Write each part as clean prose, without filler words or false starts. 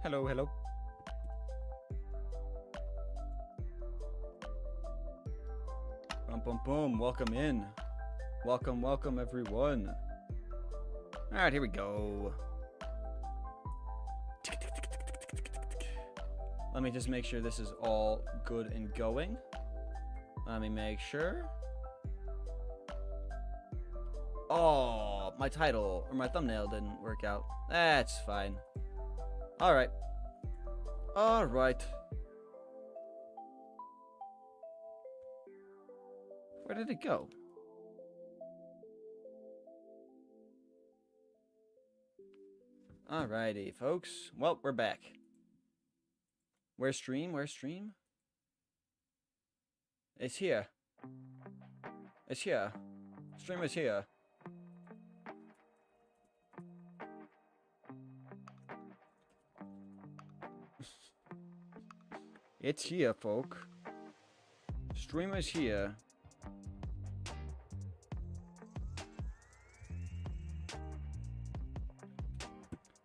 Hello, hello. Boom, boom, boom. Welcome in. Welcome, welcome, everyone. All right, here we go. Let me just make sure this is all good and going. Let me make sure. Oh, my title or my thumbnail didn't work out. That's fine. All right. All right. Where did it go? Alrighty, folks. Well, we're back. Where's stream? Where's stream? It's here. It's here. Stream is here. It's here, folk. Stream is here.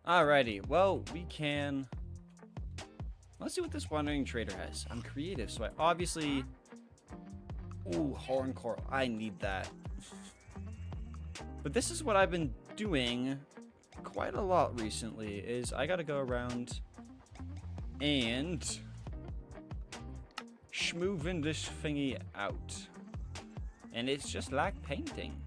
Alrighty, well, we can... Let's see what this Wandering Trader has. I'm creative, so I obviously... Ooh, Horn Coral. I need that. But this is what I've been doing quite a lot recently, is I gotta go around and... schmoovin' this thingy out. And it's just like painting.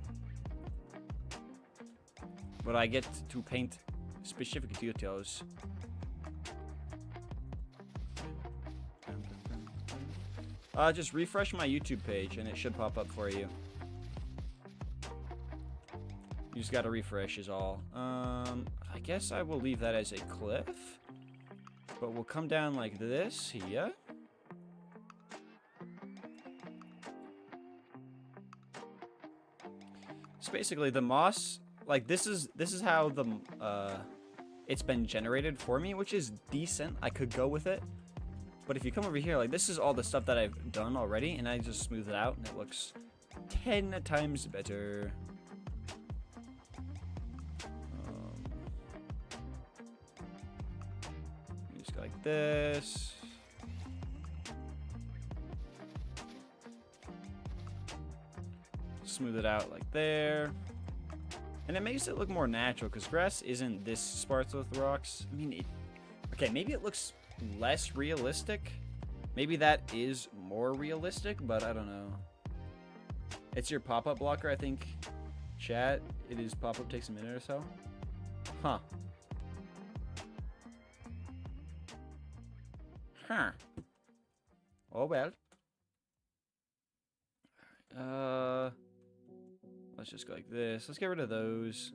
But I get to paint specific details. Just refresh my YouTube page and it should pop up for you. You just gotta refresh is all. I guess I will leave that as a cliff. But we'll come down like this here. So basically the moss, like this is how the it's been generated for me, which is decent. I could go with it. But if you come over here, like this is all the stuff that I've done already, and I just smooth it out and it looks 10 times better. Just go like this. Smooth it out like there. And it makes it look more natural, because grass isn't this sparse with rocks. I mean, okay, maybe it looks less realistic. Maybe that is more realistic, but I don't know. It's your pop-up blocker, I think. Chat, it is pop-up takes a minute or so. Huh. Huh. Oh, well. Let's just go like this. Let's get rid of those.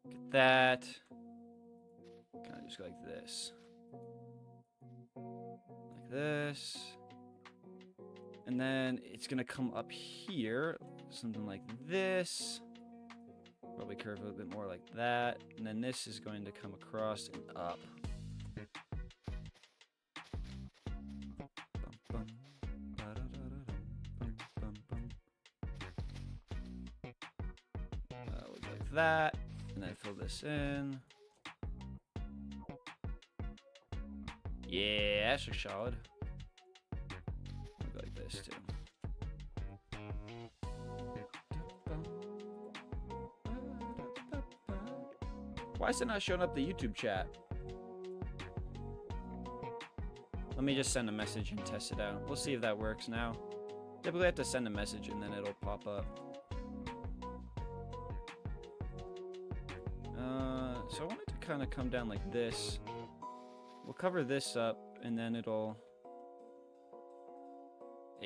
Get that. Kind of just go like this. Like this. And then it's going to come up here. Something like this. Probably curve a little bit more like that. And then this is going to come across and up. That, and then fill this in. Yeah, that's just solid. Look like this too. Why is it not showing up the YouTube chat? Let me just send a message and test it out. We'll see if that works now. Typically I have to send a message and then it'll pop up. So I wanted to kind of come down like this. We'll cover this up, and then it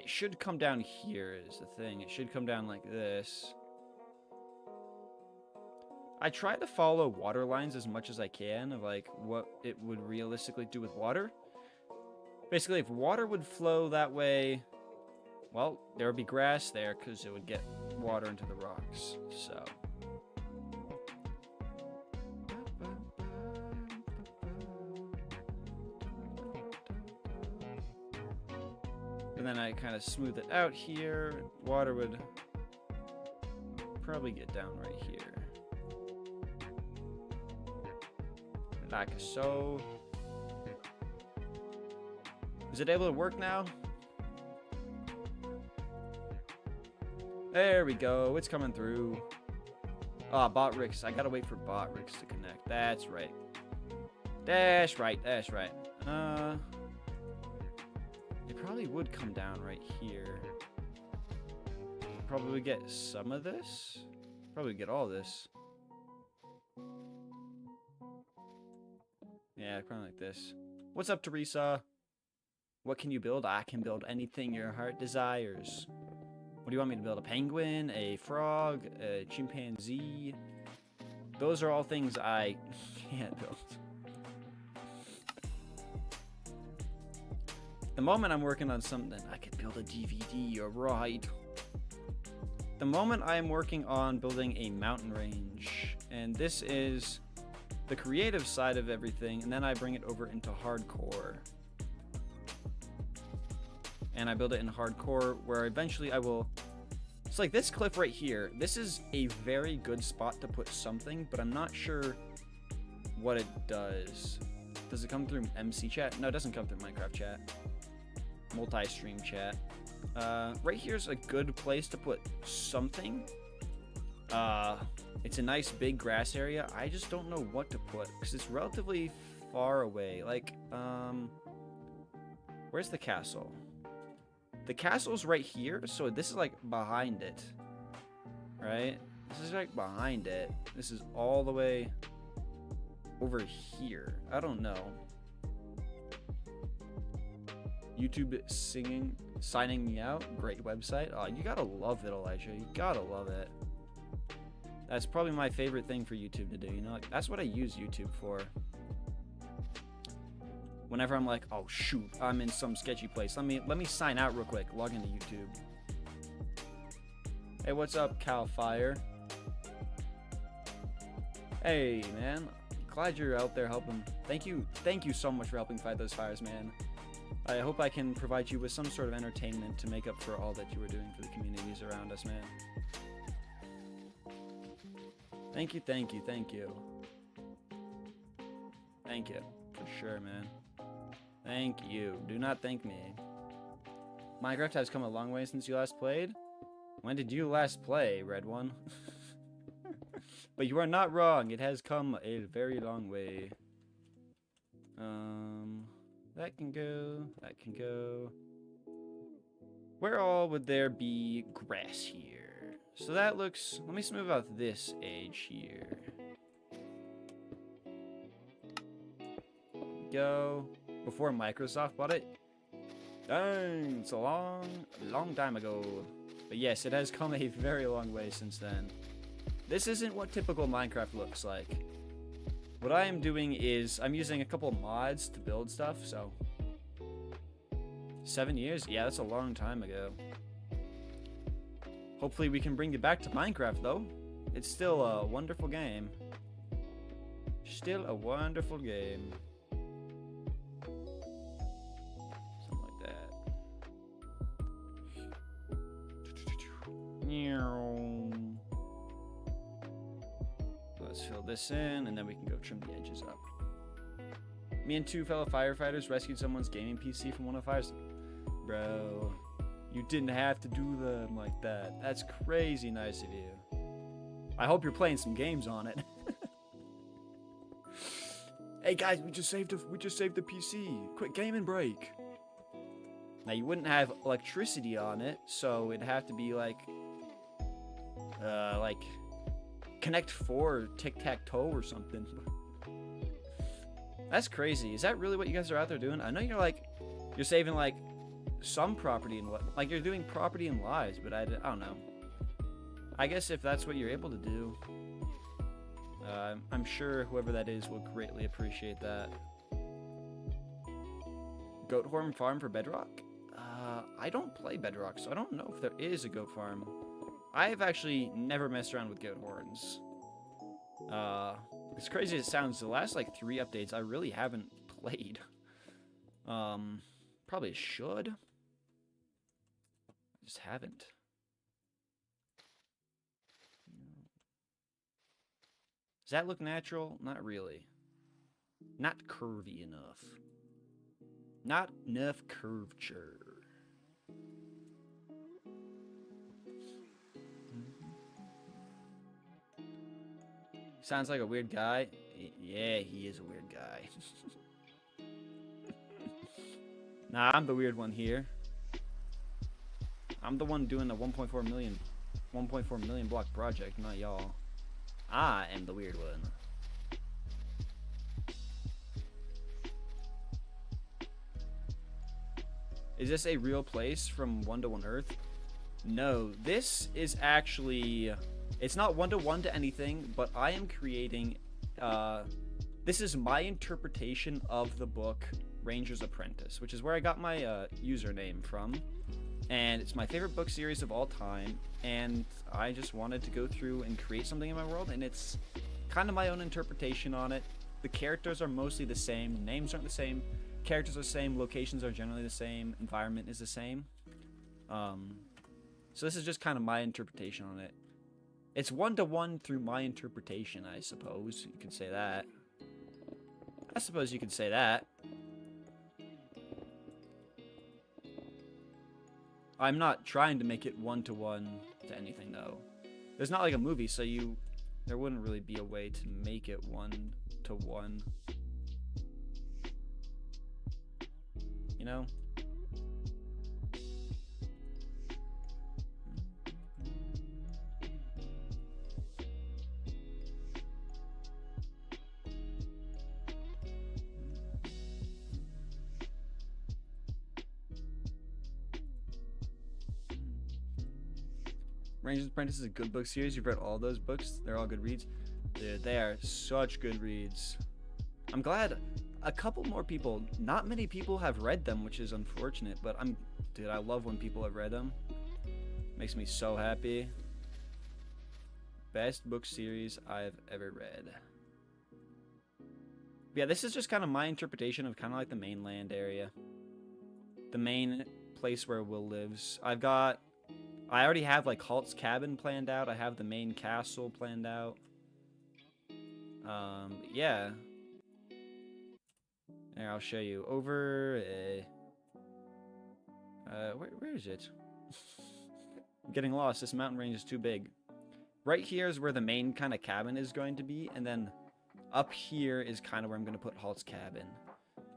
should come down here is the thing. It should come down like this. I try to follow water lines as much as I can of like what it would realistically do with water. Basically, if water would flow that way, well, there would be grass there because it would get water into the rocks. So... and then I kind of smooth it out here. Water would probably get down right here. Like so. Is it able to work now? There we go. It's coming through. Ah, Botrix. I gotta wait for Botrix to connect. That's right. That's right. That's right. It probably would come down right here. Probably get some of this. Probably get all this. Yeah, probably like this. What's up, Teresa? What can you build? I can build anything your heart desires. What do you want me to build? A penguin? A frog? A chimpanzee? Those are all things I can't build. The moment I'm working on something, I could build a DVD, alright. The moment I'm working on building a mountain range, and this is the creative side of everything, and then I bring it over into hardcore. And I build it in hardcore, where eventually I will... It's like this cliff right here. This is a very good spot to put something, but I'm not sure what it does. Does it come through MC chat? No, it doesn't come through Minecraft chat. Multi-stream chat. Right here's a good place to put something. It's a nice big grass area. I just don't know what to put because it's relatively far away. Like, where's the castle? The castle's right here, so this is like behind it, right? This is like behind it. This is all the way over here. I don't know. YouTube signing me out. Great website. Oh, you gotta love it, Elijah. You gotta love it. That's probably my favorite thing for YouTube to do. You know, like, that's what I use YouTube for. Whenever I'm like, oh shoot, I'm in some sketchy place. Let me sign out real quick. Log into YouTube. Hey, what's up, Cal Fire? Hey, man. Glad you're out there helping. Thank you so much for helping fight those fires, man. I hope I can provide you with some sort of entertainment to make up for all that you were doing for the communities around us, man. Thank you, thank you, thank you. Thank you. For sure, man. Thank you. Do not thank me. Minecraft has come a long way since you last played. When did you last play, Red One? But you are not wrong. It has come a very long way. That can go. That can go. Where all would there be grass here? So that looks... Let me smooth out this edge here. Go. Before Microsoft bought it. Dang, it's a long time ago. But yes, it has come a very long way since then. This isn't what typical Minecraft looks like. What I am doing is I'm using a couple mods to build stuff, so 7 years? Yeah, that's a long time ago. Hopefully we can bring it back to Minecraft, though. It's still a wonderful game. Still a wonderful game. Something like that. Let's fill this in, and then we can go trim the edges up. Me and two fellow firefighters rescued someone's gaming PC from one of the fires. Bro, you didn't have to do them like that. That's crazy nice of you. I hope you're playing some games on it. Hey guys, we just saved the PC. Quick gaming break. Now you wouldn't have electricity on it, so it'd have to be like Connect 4 tic-tac-toe or something. That's crazy. Is that really what you guys are out there doing? I know you're saving like some property and what, like you're doing property and lives, but I don't know. I guess if that's what you're able to do, I'm sure whoever that is will greatly appreciate that. Goat farm for Bedrock? I don't play Bedrock, so I don't know if there is a goat farm. I've actually never messed around with goat horns. As crazy as it sounds, the last like 3 updates I really haven't played. Probably should. I just haven't. Does that look natural? Not really. Not curvy enough. Not enough curvature. Sounds like a weird guy. Yeah, he is a weird guy. Nah, I'm the weird one here. I'm the one doing the 1.4 million block project, not y'all. I am the weird one. Is this a real place from 1 to 1 Earth? No, this is actually... It's not 1 to 1 to anything, but I am creating... this is my interpretation of the book Ranger's Apprentice, which is where I got my username from. And it's my favorite book series of all time, and I just wanted to go through and create something in my world, and it's kind of my own interpretation on it. The characters are mostly the same, names aren't the same, characters are the same, locations are generally the same, environment is the same. So this is just kind of my interpretation on it. It's 1 to 1 through my interpretation, I suppose. You could say that. I suppose you could say that. I'm not trying to make it 1 to 1 to anything, though. There's not like a movie, so there wouldn't really be a way to make it 1 to 1. You know? Ranger's Apprentice is a good book series. You've read all those books. They're all good reads. Dude, they are such good reads. I'm glad a couple more people, not many people have read them, which is unfortunate, but dude, I love when people have read them. Makes me so happy. Best book series I've ever read. Yeah, this is just kind of my interpretation of kind of like the mainland area. The main place where Will lives. I already have like Halt's cabin planned out. I have the main castle planned out. Yeah. Here, I'll show you. Over where is it? I'm getting lost. This mountain range is too big. Right here is where the main kind of cabin is going to be, and then up here is kind of where I'm going to put Halt's cabin.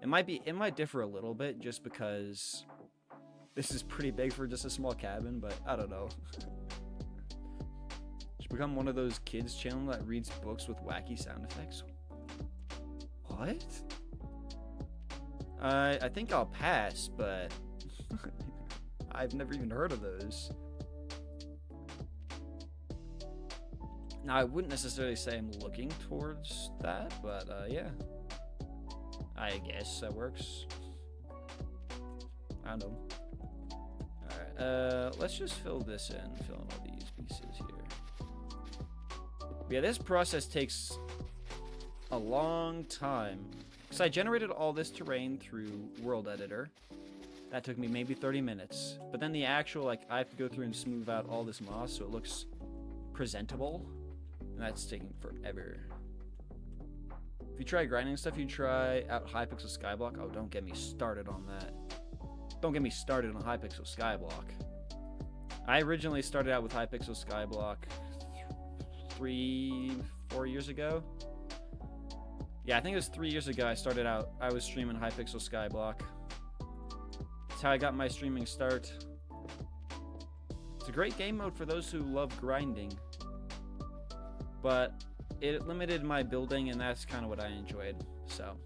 It might differ a little bit just because this is pretty big for just a small cabin, but I don't know. Should become one of those kids channel that reads books with wacky sound effects. What? I think I'll pass, but I've never even heard of those. Now, I wouldn't necessarily say I'm looking towards that, but yeah. I guess that works. I don't know. Alright, let's just fill this in. Fill in all these pieces here. Yeah, this process takes a long time. Because I generated all this terrain through World Editor. That took me maybe 30 minutes. But then the actual, like, I have to go through and smooth out all this moss so it looks presentable. And that's taking forever. If you try grinding stuff, you try out Hypixel Skyblock. Oh, don't get me started on that. Don't get me started on Hypixel Skyblock. I originally started out with Hypixel Skyblock 3-4 years ago. Yeah, I think it was 3 years ago I was streaming Hypixel Skyblock. That's how I got my streaming start. It's a great game mode for those who love grinding. But it limited my building, and that's kind of what I enjoyed, so.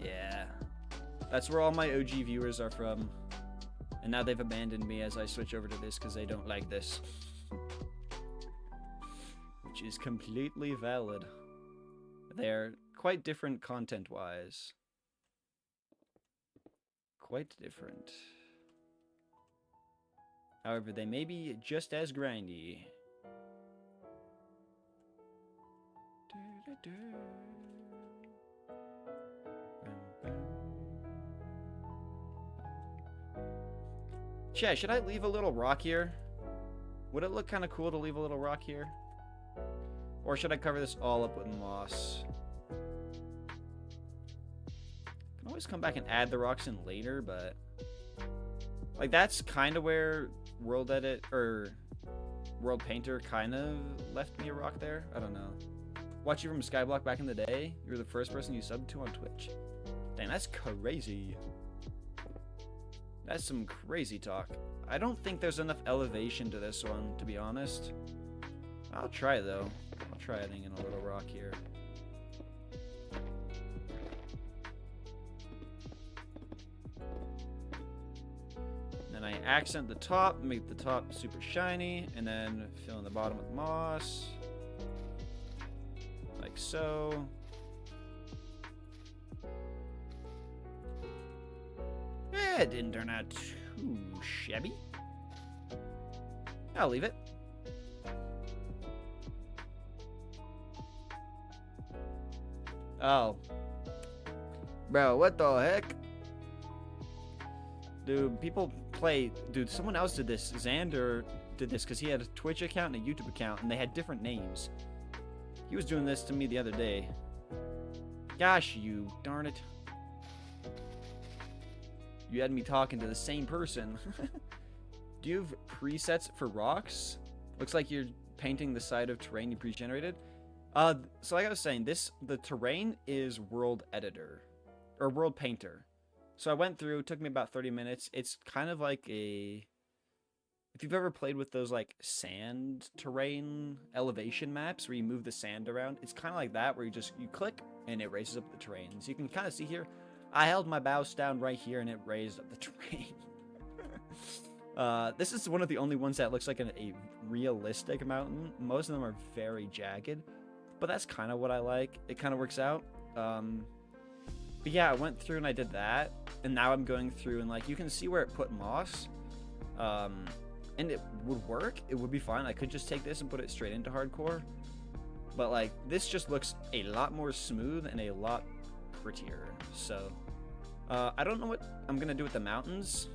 Yeah. That's where all my OG viewers are from. And now they've abandoned me as I switch over to this because they don't like this. Which is completely valid. They're quite different content-wise. Quite different. However, they may be just as grindy. Chat, should I leave a little rock here? Would it look kind of cool to leave a little rock here? Or should I cover this all up with moss? Can always come back and add the rocks in later, but like that's kind of where World Edit or World Painter kind of left me a rock there. I don't know. Watch you from Skyblock back in the day. You were the first person you subbed to on Twitch. Dang, that's crazy. That's some crazy talk. I don't think there's enough elevation to this one, to be honest. I'll try, though. I'll try adding in a little rock here. Then I accent the top, make the top super shiny, and then fill in the bottom with moss. Like so. It didn't turn out too shabby. I'll leave it. Oh. Bro, what the heck? Dude, people play... Dude, someone else did this. Xander did this because he had a Twitch account and a YouTube account, and they had different names. He was doing this to me the other day. Gosh, you darn it. You had me talking to the same person. Do you have presets for rocks? Looks like you're painting the side of terrain you pre-generated. So like I was saying, the terrain is World Editor. Or World Painter. So I went through, it took me about 30 minutes. It's kind of like a... If you've ever played with those like sand terrain elevation maps where you move the sand around, it's kind of like that where you click and it raises up the terrain. So you can kind of see here, I held my mouse down right here and it raised up the terrain. This is one of the only ones that looks like a realistic mountain. Most of them are very jagged, but that's kind of what I like. It kind of works out. But yeah, I went through and I did that, and now I'm going through and like you can see where it put moss. And it would work. It would be fine. I could just take this and put it straight into hardcore. But like this just looks a lot more smooth and a lot prettier. So I don't know what I'm gonna do with the mountains.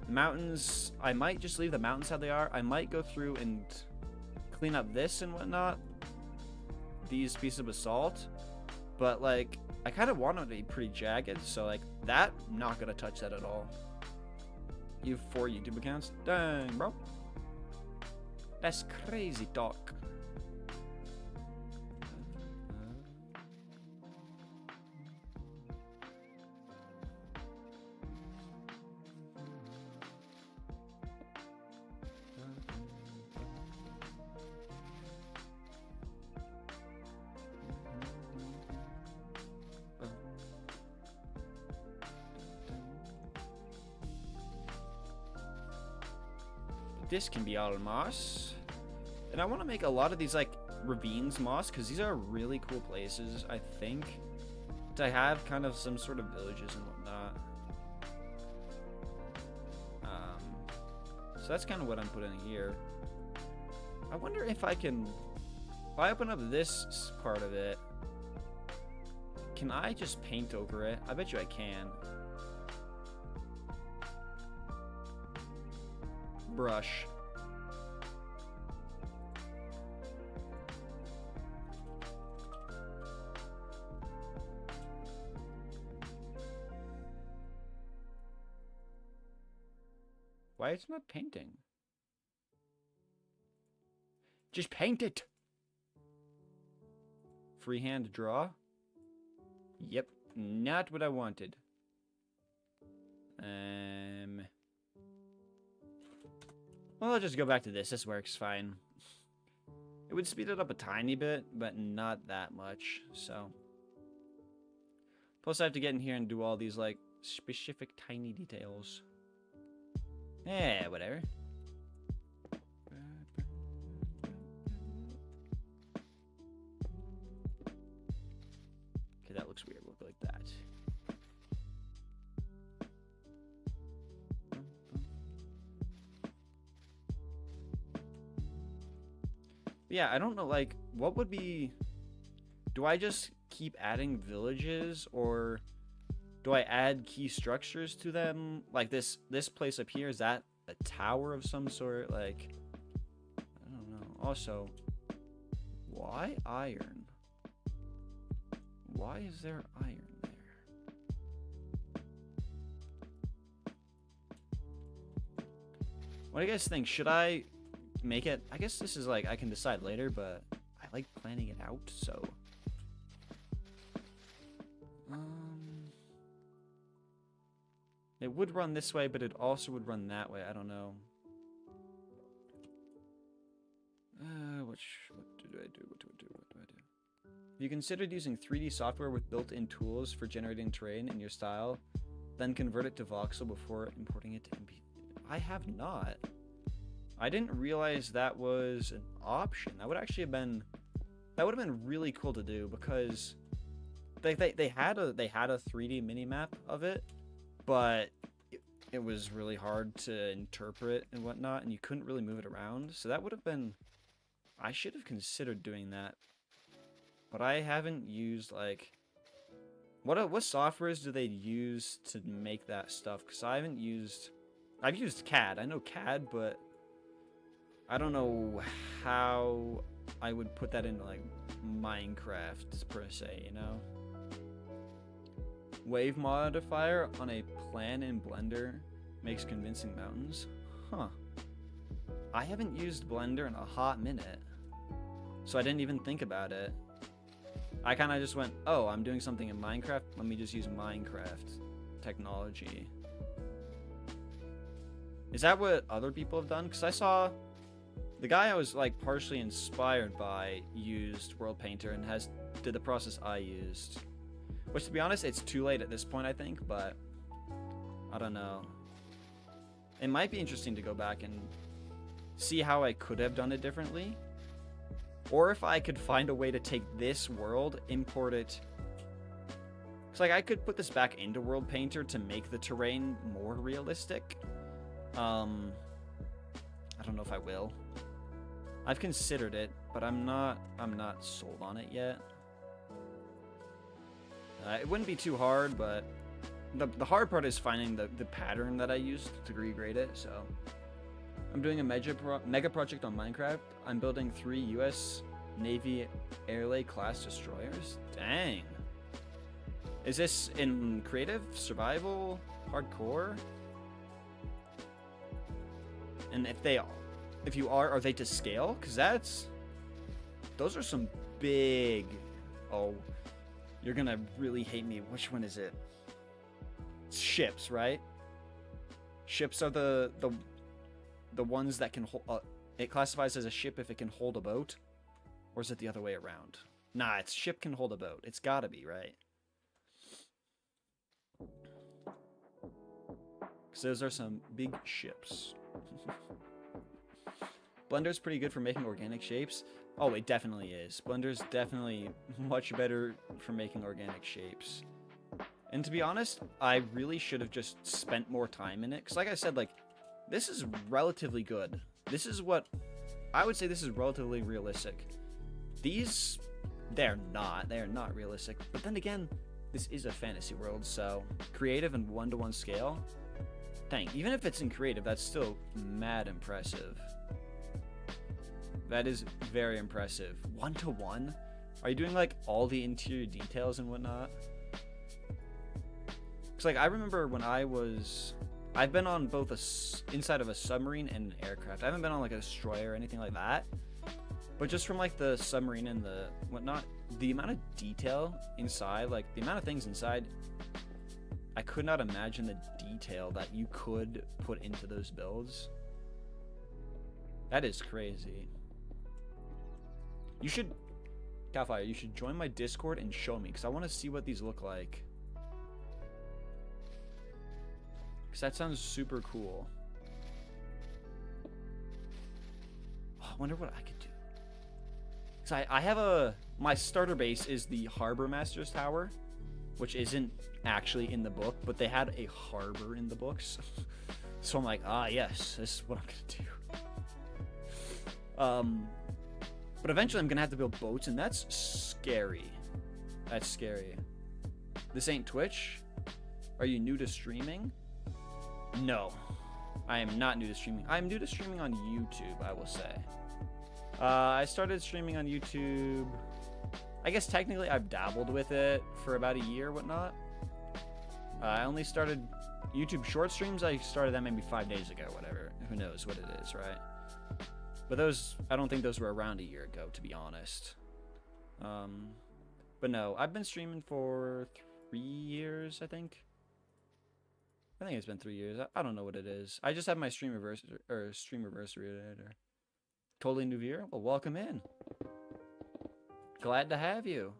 Mountains, I might just leave the mountains how they are. I might go through and clean up this and whatnot, these pieces of basalt, but like I kind of want it to be pretty jagged, so like that, I'm not gonna touch that at all. You have 4 YouTube accounts? Dang, bro, that's crazy talk. This can be all moss, and I want to make a lot of these like ravines moss because these are really cool places, I think, to have kind of some sort of villages and whatnot. So that's kind of what I'm putting here. I wonder if I can, if I open up this part of it, can I just paint over it? I bet you I can. Brush. Why it's not painting? Just paint it. Freehand draw? Yep, not what I wanted. Well, I'll just go back to this. This works fine. It would speed it up a tiny bit, but not that much, so. Plus, I have to get in here and do all these, like, specific tiny details. Yeah, whatever. Okay, that looks weird. We'll go like that. Yeah, I don't know, like, what would be... Do I just keep adding villages, or do I add key structures to them? Like, this place up here, is that a tower of some sort? Like, I don't know. Also, why iron? Why is there iron there? What do you guys think? Should I make it? I guess this is like, I can decide later, but I like planning it out, so. It would run this way, but it also would run that way. I don't know. What do I do? What do I do? Have you considered using 3D software with built-in tools for generating terrain in your style, then convert it to voxel before importing it to MP? I have not. I didn't realize that was an option. That would actually have been, that would have been really cool to do, because they had a 3D minimap of it, but it was really hard to interpret and whatnot, and you couldn't really move it around. So that would have been, I should have considered doing that, but I haven't used like, what softwares do they use to make that stuff? Because I've used CAD. I know CAD, but I don't know how I would put that into like Minecraft per se, you know? Wave modifier on a plan in Blender makes convincing mountains. Huh. I haven't used Blender in a hot minute, so I didn't even think about it. I kind of just went, oh, I'm doing something in Minecraft, let me just use Minecraft technology. Is that what other people have done? Because I saw the guy I was like partially inspired by used World Painter and did the process I used. Which, to be honest, it's too late at this point, I think, but I don't know. It might be interesting to go back and see how I could have done it differently. Or if I could find a way to take this world, import it. Because, like, I could put this back into World Painter to make the terrain more realistic. I don't know if I will. I've considered it, but I'm not sold on it yet. It wouldn't be too hard, but the hard part is finding the pattern that I used to regrade it, so. I'm doing a mega project on Minecraft. I'm building 3 US Navy Airlay class destroyers. Dang. Is this in creative, survival, hardcore? And if you are they to scale? Because those are some big, oh, you're gonna really hate me. Which one is it? Ships, right? Ships are the ones that can hold. It classifies as a ship if it can hold a boat, or is it the other way around? Nah, it's ship can hold a boat. It's gotta be, right? Because those are some big ships. Blender's pretty good for making organic shapes. Oh, it definitely is. Blender's definitely much better for making organic shapes. And to be honest, I really should have just spent more time in it. Because like I said, like, this is relatively good. This is what I would say, this is relatively realistic. These, they're not realistic. But then again, this is a fantasy world, so creative and 1-to-1 scale. Dang, even if it's in creative, that's still mad impressive. That is very impressive. 1-to-1? Are you doing like all the interior details and whatnot? Cause like I remember when I've been on both inside of a submarine and an aircraft. I haven't been on like a destroyer or anything like that. But just from like the submarine and the whatnot, the amount of detail inside, like the amount of things inside, I could not imagine the detail that you could put into those builds. That is crazy. You should, Calfire, you should join my Discord and show me, because I want to see what these look like. Because that sounds super cool. Oh, I wonder what I could do. Because I have my starter base is the Harbor Master's Tower, which isn't actually in the book, but they had a harbor in the books. So I'm like, ah, yes, this is what I'm going to do. But eventually I'm going to have to build boats, and that's scary. That's scary. This ain't Twitch? Are you new to streaming? No. I am not new to streaming. I'm new to streaming on YouTube, I will say. I started streaming on YouTube. I guess technically I've dabbled with it for about a year, whatnot. I only started YouTube short streams. I started that maybe 5 days ago, whatever. who knows what it is, right? But those, I don't think those were around a year ago, to be honest. But no, I've been streaming for 3 years, I think. I think it's been 3 years. I don't know what it is. I just had my stream reversary later. Totally new viewer? Well, welcome in. Glad to have you.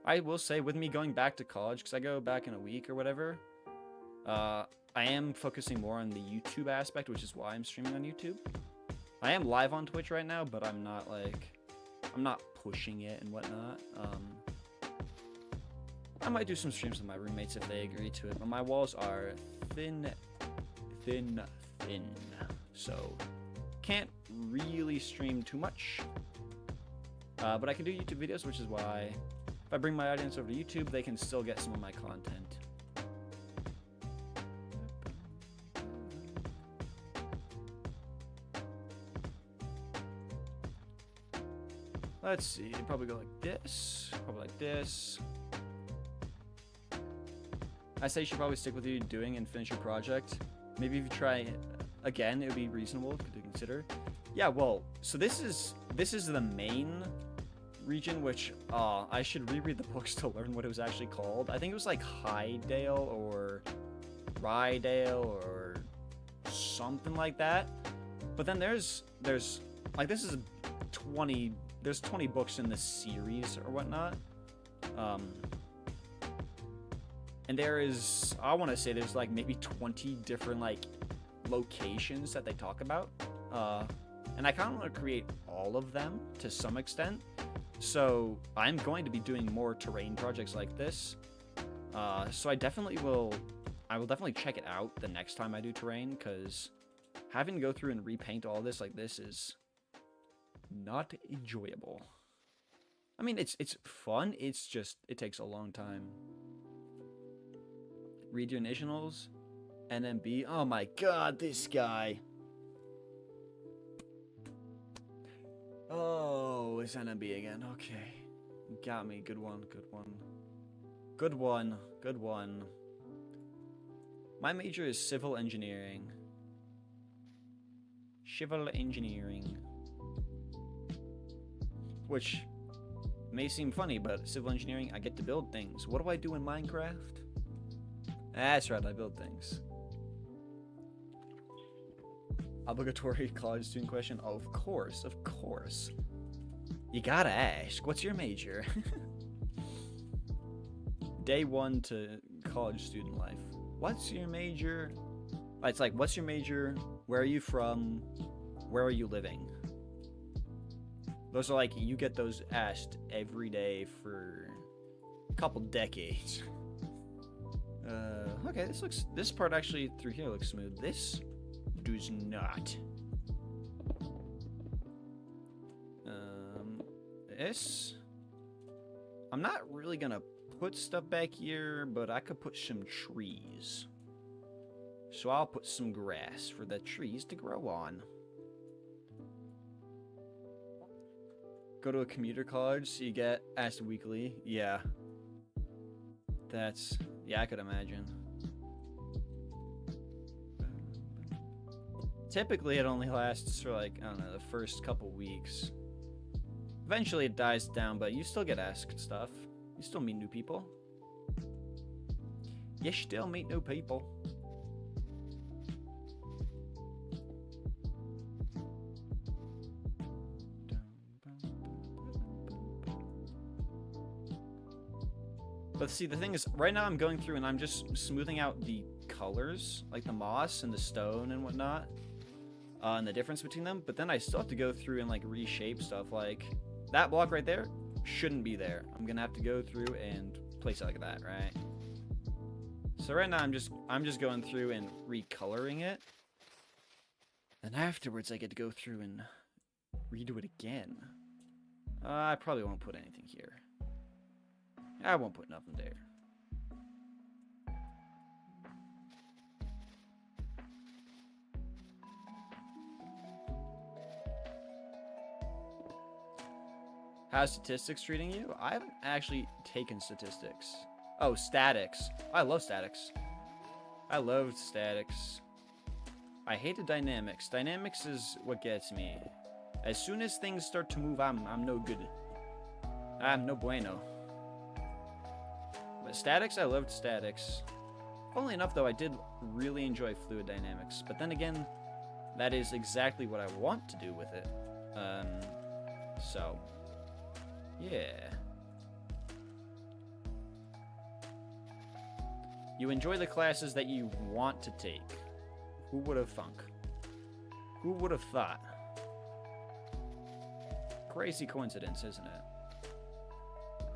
I will say, with me going back to college, because I go back in a week or whatever, I am focusing more on the YouTube aspect, which is why I'm streaming on YouTube. I am live on Twitch right now, but I'm not, like, I'm not pushing it and whatnot. I might do some streams with my roommates if they agree to it, but my walls are thin. So, can't really stream too much. But I can do YouTube videos, which is why if I bring my audience over to YouTube, they can still get some of my content. Let's see, probably go like this, probably like this. I say you should probably stick with what you're doing and finish your project. Maybe if you try again, it would be reasonable to consider. Yeah, well, so this is the main region, which I should reread the books to learn what it was actually called. I think it was like Highdale or Rydale or something like that. But then there's like, this is 20. There's 20 books in this series or whatnot. And there is, I want to say there's like maybe 20 different like locations that they talk about. And I kind of want to create all of them to some extent. So I'm going to be doing more terrain projects like this. So I will definitely check it out the next time I do terrain, because having to go through and repaint all this like this is not enjoyable. I mean, it's fun. It's just, it takes a long time. Read your initials. NMB. Oh my god, this guy. Oh, it's NMB again. Okay. Got me. Good one. Good one. Good one. Good one. My major is civil engineering. Civil engineering. Which may seem funny, but civil engineering, I get to build things. What do I do in Minecraft? That's right, I build things. Obligatory college student question? Oh, of course, of course. You gotta ask, what's your major? Day one to college student life. What's your major? It's like, what's your major? Where are you from? Where are you living? Those are like, you get those asked every day for a couple decades. Okay, this part actually through here looks smooth. This does not. I'm not really gonna put stuff back here, but I could put some trees. So I'll put some grass for the trees to grow on. Go to a commuter college so you get asked weekly. Yeah. Yeah, I could imagine. Typically, it only lasts for like, I don't know, the first couple weeks. Eventually, it dies down, but you still get asked stuff. You still meet new people. You still meet new people. But see, the thing is, right now I'm going through and I'm just smoothing out the colors, like the moss and the stone and whatnot, and the difference between them. But then I still have to go through and like reshape stuff. Like that block right there shouldn't be there. I'm gonna have to go through and place it like that, right? So right now I'm just going through and recoloring it, and afterwards I get to go through and redo it again. I probably won't put anything here. I won't put nothing there. How's statistics treating you? I haven't actually taken statistics. Oh, statics. I love statics. I loved statics. I hated dynamics. Dynamics is what gets me. As soon as things start to move, I'm no good. I'm no bueno. But statics, I loved statics. Funnily enough, though, I did really enjoy fluid dynamics. But then again, that is exactly what I want to do with it. So, yeah. You enjoy the classes that you want to take. Who would have thunk? Who would have thought? Crazy coincidence, isn't it?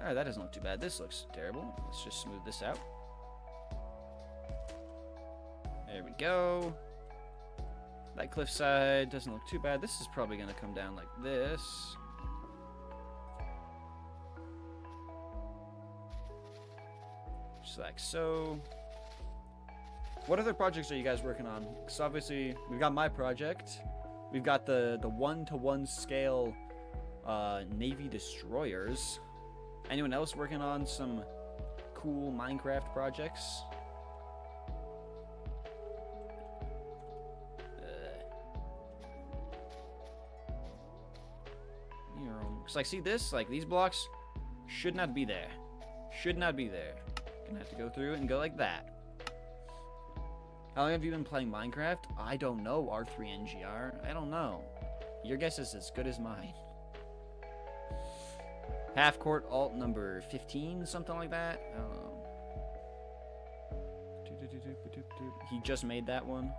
Alright, that doesn't look too bad. This looks terrible. Let's just smooth this out. There we go. That cliffside doesn't look too bad. This is probably going to come down like this. Just like so. What other projects are you guys working on? Because obviously, we've got my project. We've got the 1-to-1 scale Navy destroyers. Anyone else working on some cool Minecraft projects? Because like, see this? Like, these blocks should not be there. Should not be there. Gonna have to go through and go like that. How long have you been playing Minecraft? I don't know, R3NGR. I don't know. Your guess is as good as mine. Half court alt number 15, something like that. I don't know. He just made that one.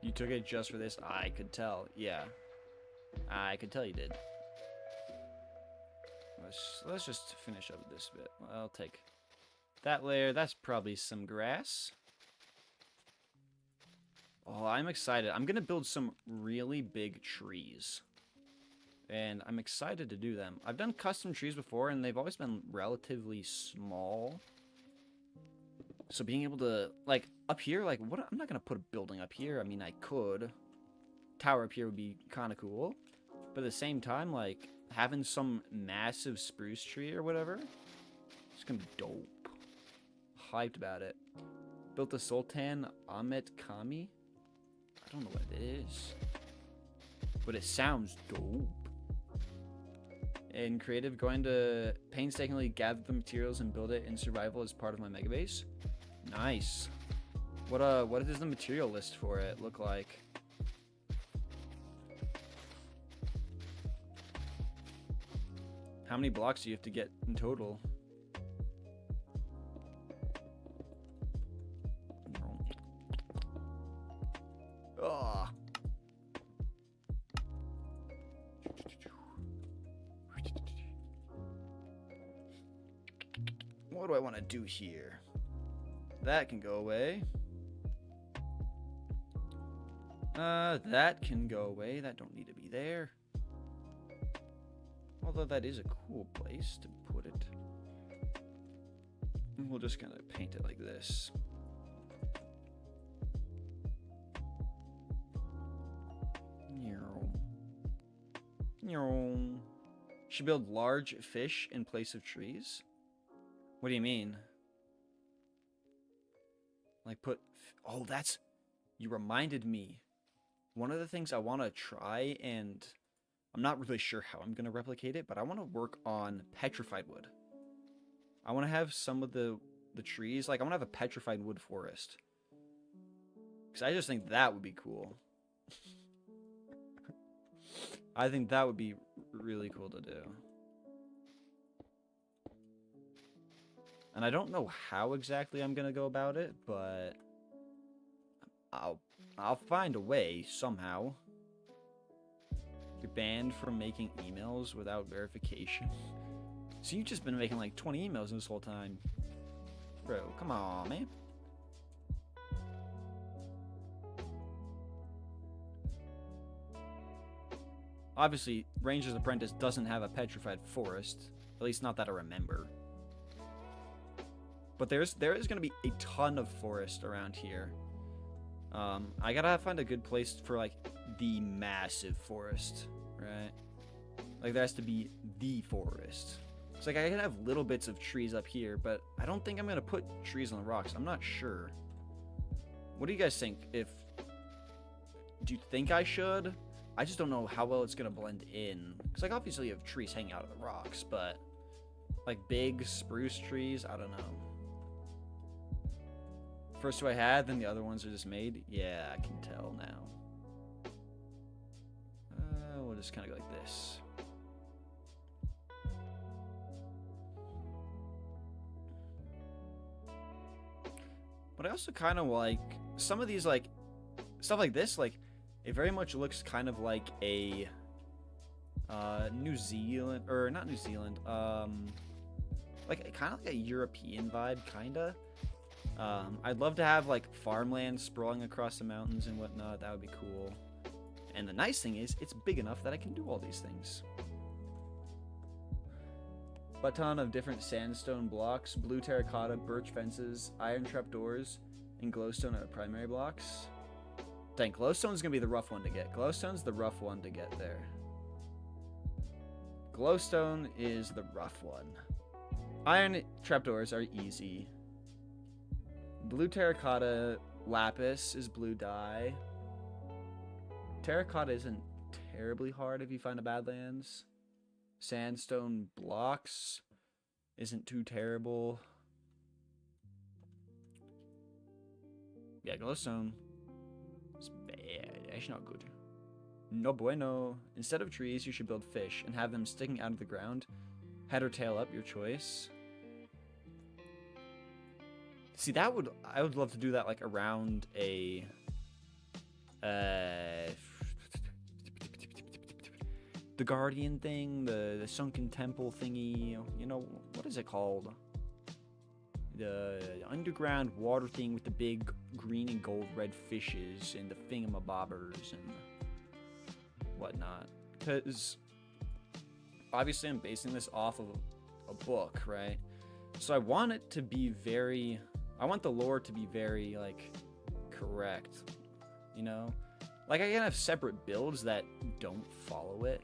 You took it just for this? I could tell. Yeah. I could tell you did. Let's just finish up this bit. I'll take that layer. That's probably some grass. Oh, I'm excited. I'm going to build some really big trees. And I'm excited to do them. I've done custom trees before, and they've always been relatively small. So being able to, like, up here, like, what? I'm not going to put a building up here. I mean, I could. Tower up here would be kind of cool. But at the same time, like, having some massive spruce tree or whatever, it's going to be dope. Hyped about it. Built the Sultan Ahmet Kami. I don't know what it is. But it sounds dope. In creative, going to painstakingly gather the materials and build it in survival as part of my mega base. Nice. What does the material list for it look like? How many blocks do you have to get in total? Ugh. What do I want to do here? That can go away. That can go away. That don't need to be there. Although that is a cool place to put it. We'll just kind of paint it like this. Should build large fish in place of trees? What do you mean? Like put... Oh, that's... You reminded me. One of the things I want to try, and I'm not really sure how I'm going to replicate it, but I want to work on petrified wood. I want to have some of the trees, like I want to have a petrified wood forest. Because I just think that would be cool. I think that would be really cool to do. And I don't know how exactly I'm going to go about it, but I'll find a way somehow. You're banned from making emails without verification. So you've just been making like 20 emails this whole time. Bro, come on, man. Obviously, Ranger's Apprentice doesn't have a petrified forest. At least not that I remember. But there is going to be a ton of forest around here. I gotta find a good place for like the massive forest, right? Like there has to be the forest. It's like I can have little bits of trees up here, but I don't think I'm gonna put trees on the rocks. I'm not sure. What do you guys think? Do you think I should? I just don't know how well it's gonna blend in. Cause like obviously you have trees hanging out of the rocks, but like big spruce trees, I don't know. First two I had, then the other ones are just made. Yeah, I can tell now. We'll just kind of go like this. But I also kind of like some of these, like stuff like this, like it very much looks kind of like a New Zealand, or not New Zealand, like kind of like a European vibe, kinda. I'd love to have like farmland sprawling across the mountains and whatnot. That would be cool. And the nice thing is, it's big enough that I can do all these things. A ton of different sandstone blocks, blue terracotta, birch fences, iron trapdoors, and glowstone are primary blocks. Dang, glowstone's gonna be the rough one to get. Glowstone's the rough one to get there. Glowstone is the rough one. Iron trapdoors are easy. Blue terracotta, lapis is blue dye. Terracotta isn't terribly hard if you find a Badlands. Sandstone blocks isn't too terrible. Yeah, glowstone is bad. It's not good. No bueno. Instead of trees, you should build fish and have them sticking out of the ground. Head or tail up, your choice. See, I would love to do that like around a the Guardian thing, the sunken temple thingy, you know, what is it called? The underground water thing with the big green and gold red fishes and the thingamabobbers and whatnot. Because obviously I'm basing this off of a book, right? So I want it to be very, I want the lore to be very, like, correct, you know? Like, I can have separate builds that don't follow it,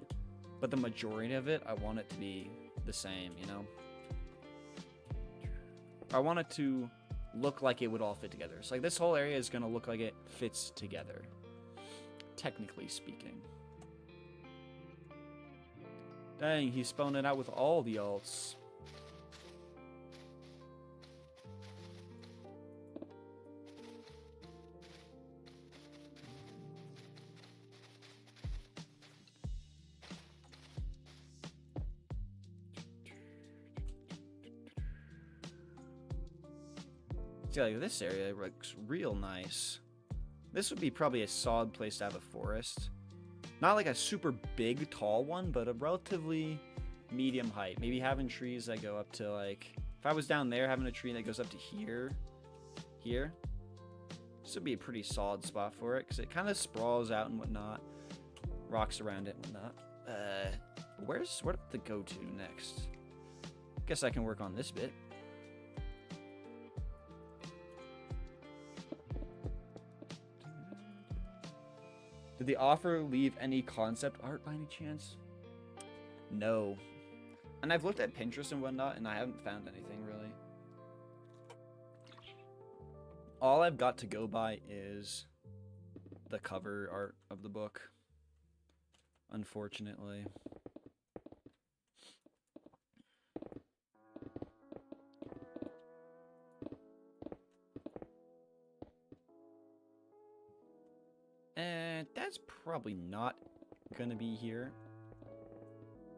but the majority of it, I want it to be the same, you know? I want it to look like it would all fit together. So, like, this whole area is going to look like it fits together, technically speaking. Dang, he's spelling it out with all the alts. See, like this area looks real nice. This would be probably a solid place to have a forest. Not like a super big, tall one, but a relatively medium height. Maybe having trees that go up to like... If I was down there, having a tree that goes up to here. This would be a pretty solid spot for it, because it kind of sprawls out and whatnot. Rocks around it and whatnot. Where do I have to go to next? Guess I can work on this bit. Did the offer leave any concept art by any chance? No. And I've looked at Pinterest and whatnot, and I haven't found anything, really. All I've got to go by is the cover art of the book. Unfortunately. That's probably not gonna be here.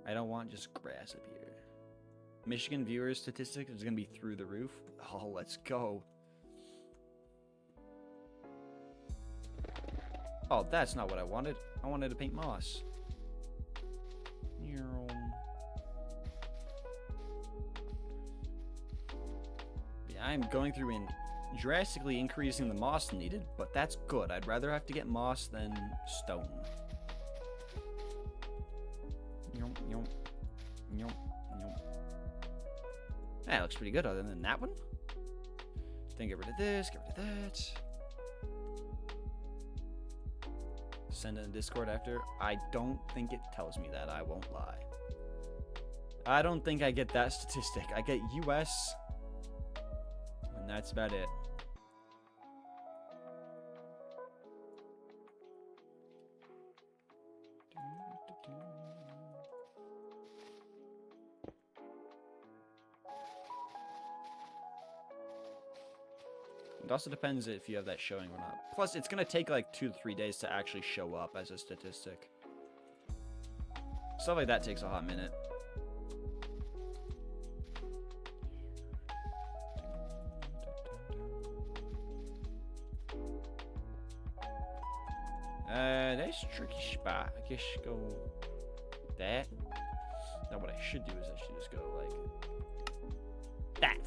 I don't want just grass up here. Michigan viewers statistics is gonna be through the roof. Oh, let's go. Oh, that's not what I wanted. I wanted to paint moss. Yeah, I'm going through and drastically increasing the moss needed, but that's good. I'd rather have to get moss than stone. That looks pretty good other than that one. Then get rid of this, get rid of that. send in Discord after. I don't think it tells me that. I won't lie. I don't think I get that statistic. I get US, and that's about it. It also depends if you have that showing or not. Plus, it's going to take like 2 to 3 days to actually show up as a statistic. Stuff like that takes a hot minute. That's a tricky spot. I guess go that. Now what I should do is I should just go like that.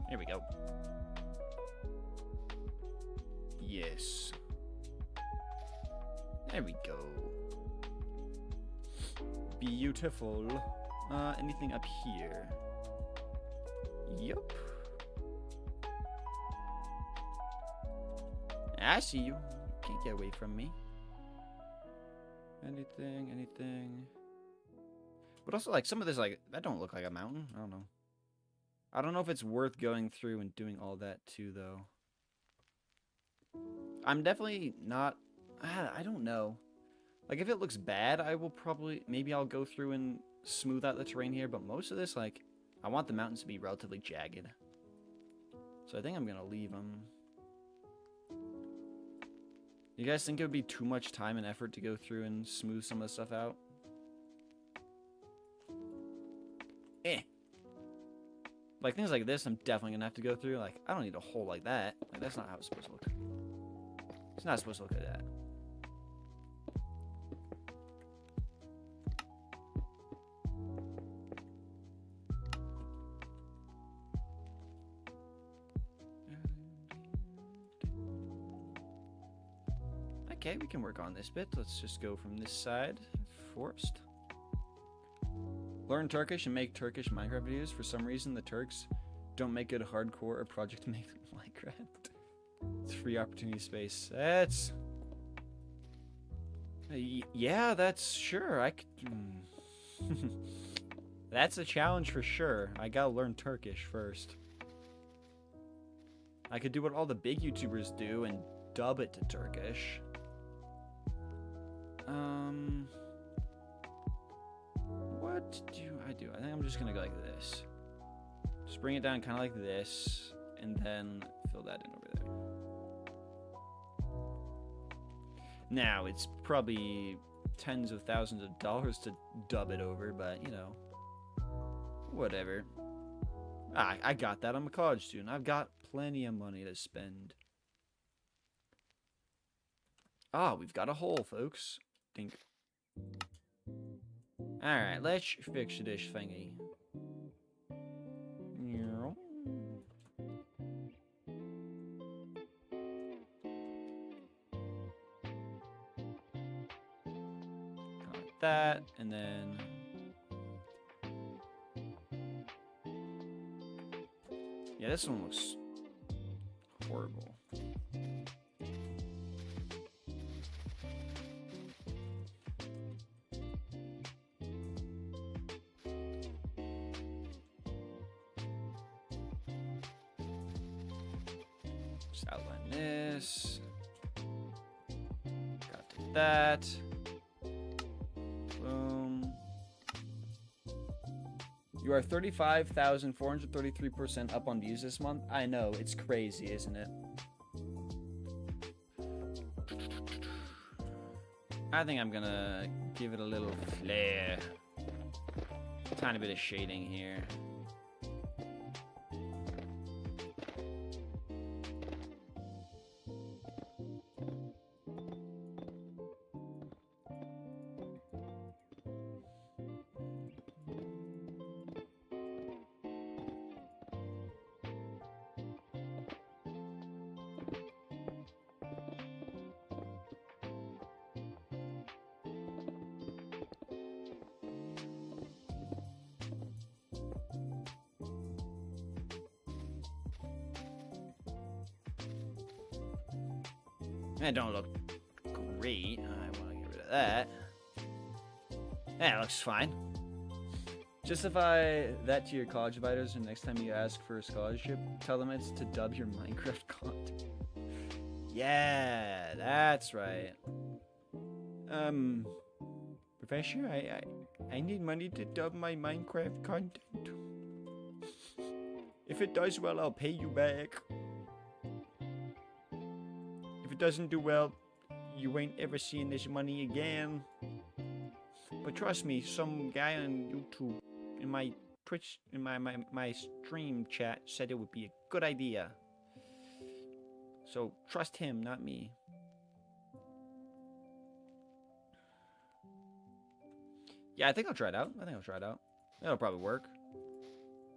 There we go. Yes. There we go. Beautiful. Anything up here? Yup. I see you. Can't get away from me. Anything. But also, like, some of this, like, that don't look like a mountain. I don't know. I don't know if it's worth going through and doing all that, too, though. I'm definitely not... I don't know. Like, if it looks bad, I will probably... Maybe I'll go through and smooth out the terrain here. But most of this, like, I want the mountains to be relatively jagged. So I think I'm going to leave them. You guys think it would be too much time and effort to go through and smooth some of the stuff out? Like, things like this, I'm definitely going to have to go through. Like, I don't need a hole like that. Like, that's not how it's supposed to look. It's not supposed to look like that. Okay, we can work on this bit. Let's just go from this side first. Learn Turkish and make Turkish Minecraft videos. For some reason, the Turks don't make it hardcore or project to make Minecraft. It's free opportunity space. That's... yeah, that's sure. I could... That's a challenge for sure. I gotta learn Turkish first. I could do what all the big YouTubers do and dub it to Turkish. What do I do? I think I'm just gonna go like this. Just bring it down kind of like this, and then fill that in over there. Now, it's probably tens of thousands of dollars to dub it over, but, you know, whatever. I got that. I'm a college student. I've got plenty of money to spend. Ah, we've got a hole, folks. Dink. Alright, let's fix this thingy. Like that, and then... yeah, this one looks horrible. Just outline this. Got to that. Boom. You are 35,433% up on views this month. I know, it's crazy, isn't it? I think I'm gonna give it a little flair. A tiny bit of shading here. It don't look great. that. Yeah, it looks fine. Justify that to your college advisors, and next time you ask for a scholarship, tell them it's to dub your Minecraft content. Yeah, that's right. Professor, I need money to dub my Minecraft content. If it does well, I'll pay you back. If it doesn't do well, you ain't ever seeing this money again. But trust me, some guy on YouTube in my Twitch, in my stream chat said it would be a good idea. So trust him, not me. Yeah, I think I'll try it out. It'll probably work.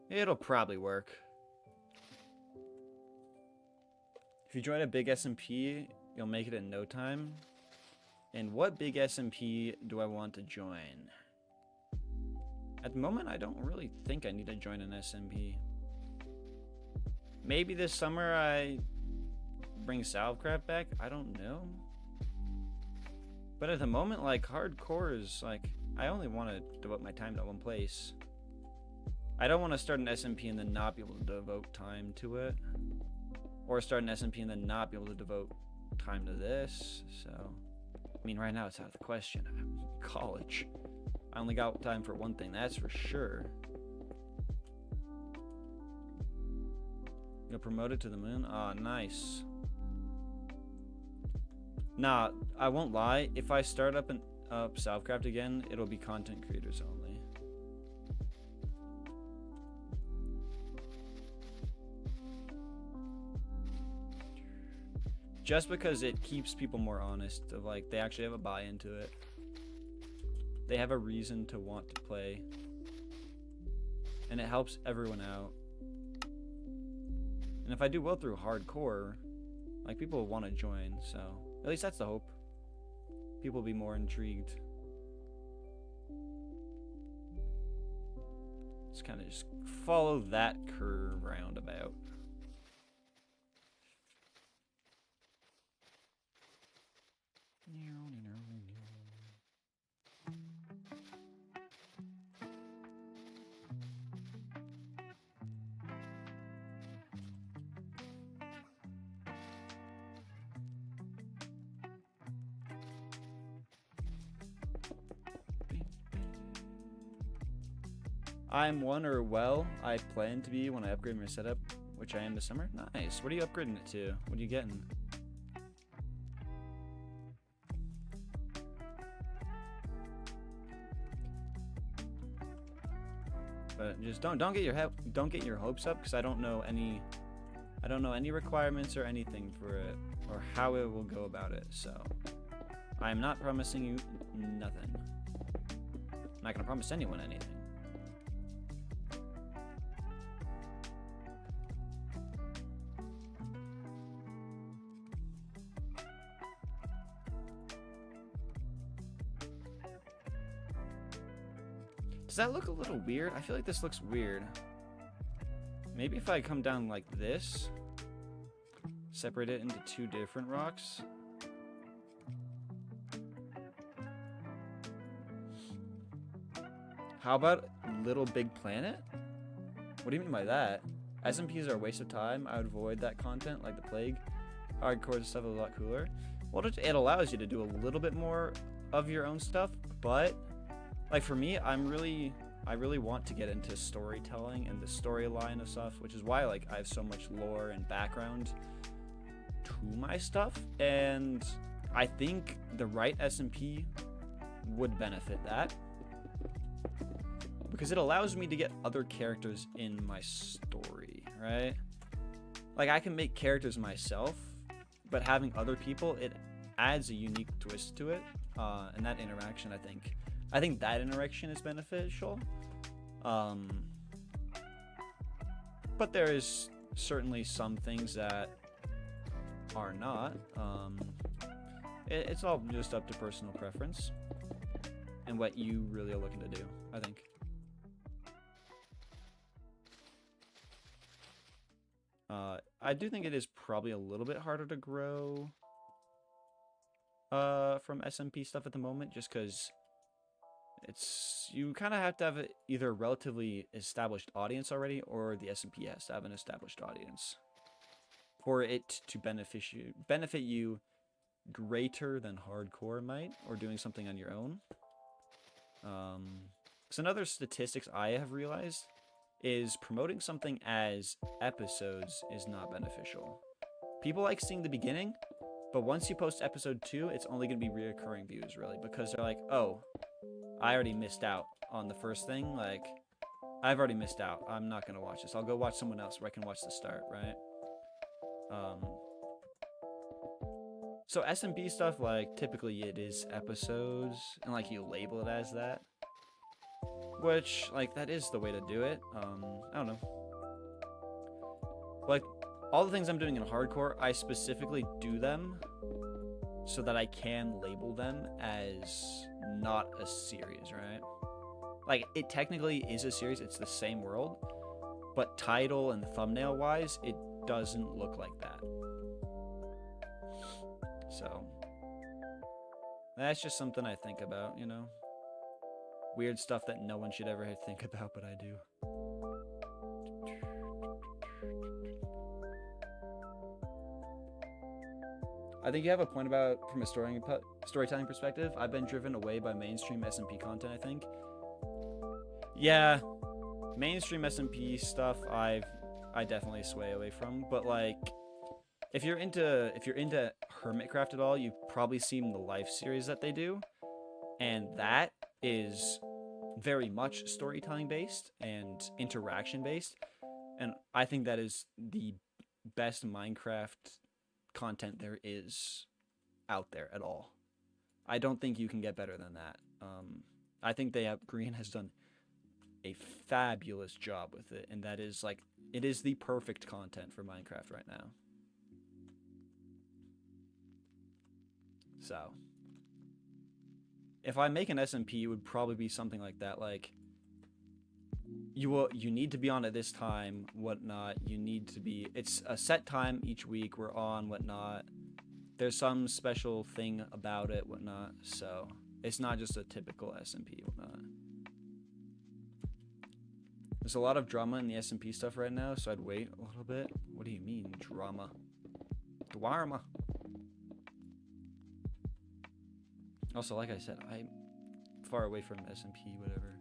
It'll probably work. If you join a big SMP, you'll make it in no time. And what big SMP do I want to join? At the moment, I don't really think I need to join an SMP. Maybe this summer I bring Salvecraft back? I don't know. But at the moment, like, hardcore is, like, I only want to devote my time to one place. I don't want to start an SMP and then not be able to devote time to it. Or start an SMP and then not be able to devote time to this, so... I mean, right now it's out of the question. I'm in college. I only got time for one thing, that's for sure. You're promoted to the moon? Aw, nice. Nah, I won't lie. If I start up Salvecraft again, it'll be content creators only. Just because it keeps people more honest, of like they actually have a buy into it. They have a reason to want to play. And it helps everyone out. And if I do well through hardcore, like people will want to join, so at least that's the hope. People will be more intrigued. Just kind of just follow that curve roundabout. I'm one, or well, I plan to be when I upgrade my setup, which I am this summer. Nice. What are you upgrading it to? What are you getting? But just don't get your hopes up, because I don't know any requirements or anything for it, or how it will go about it. So I'm not promising you nothing. I'm not gonna promise anyone anything. Does that look a little weird? I feel like this looks weird. Maybe if I come down like this, separate it into two different rocks. How about Little Big Planet? What do you mean by that? SMPs are a waste of time. I would avoid that content like the plague. Hardcore stuff is a lot cooler. Well, it allows you to do a little bit more of your own stuff, but like for me, I really want to get into storytelling and the storyline of stuff, which is why like I have so much lore and background to my stuff, and I think the right SMP would benefit that because it allows me to get other characters in my story, right? Like I can make characters myself, but having other people, it adds a unique twist to it, and that interaction, I think that interaction is beneficial. But there is certainly some things that are not. It's all just up to personal preference and what you really are looking to do, I think. I do think it is probably a little bit harder to grow from SMP stuff at the moment, just because you kind of have to have either a relatively established audience already, or the SMP has to have an established audience for it to benefit you greater than hardcore might, or doing something on your own. Because another statistics I have realized is promoting something as episodes is not beneficial. People like seeing the beginning, but once you post episode 2, it's only going to be reoccurring views, really, because they're like, oh, I already missed out on the first thing. Like, I've already missed out. I'm not going to watch this. I'll go watch someone else where I can watch the start, right? So SMP stuff, like, typically it is episodes, and, like, you label it as that. Which, like, that is the way to do it. I don't know. Like, all the things I'm doing in hardcore, I specifically do them so that I can label them as not a series, right? Like, it technically is a series, it's the same world, but title and thumbnail wise, it doesn't look like that. So, that's just something I think about, you know? Weird stuff that no one should ever think about, but I do. I think you have a point about, from a storytelling perspective, I've been driven away by mainstream SMP content, I think. Yeah, mainstream SMP stuff I definitely sway away from, but like, if you're into Hermitcraft at all, you've probably seen the Life series that they do, and that is very much storytelling based and interaction based, and I think that is the best Minecraft content there is out there at all. I don't think you can get better than that. I think Green has done a fabulous job with it, and that is like, it is the perfect content for Minecraft right now. So, if I make an SMP, it would probably be something like that. Like, you need to be on at this time, whatnot. You need to be. It's a set time each week. We're on, whatnot. There's some special thing about it, whatnot. So it's not just a typical SMP, whatnot. There's a lot of drama in the SMP stuff right now, so I'd wait a little bit. What do you mean, drama? Dwarma. Also, like I said, I'm far away from SMP, whatever.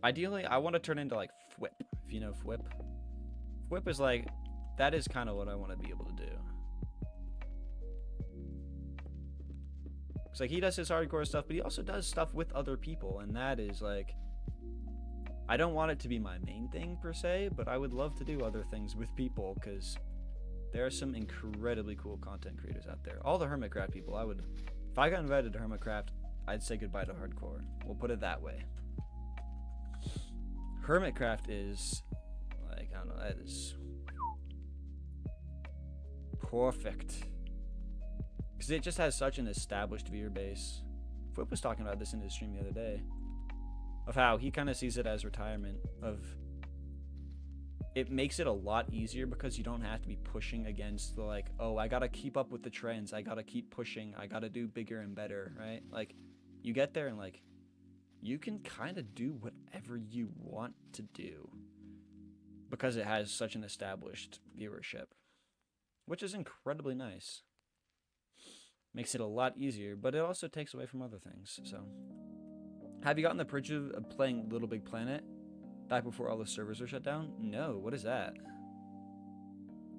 Ideally, I want to turn into like Fwip, if you know Fwip. Fwip is like, that is kind of what I want to be able to do. It's like, he does his hardcore stuff, but he also does stuff with other people, and that is like, I don't want it to be my main thing per se, but I would love to do other things with people, because there are some incredibly cool content creators out there. All the Hermitcraft people, if I got invited to Hermitcraft, I'd say goodbye to hardcore. We'll put it that way. Hermitcraft is, like, I don't know, that is perfect. Because it just has such an established viewer base. Flip was talking about this in his stream the other day, of how he kind of sees it as retirement. It makes it a lot easier because you don't have to be pushing against the, like, oh, I gotta keep up with the trends, I gotta keep pushing, I gotta do bigger and better, right? Like, you get there and, like, you can kind of do whatever you want to do because it has such an established viewership, which is incredibly nice. Makes it a lot easier, but it also takes away from other things. So, have you gotten the privilege of playing Little Big Planet back before all the servers were shut down? No, what is that?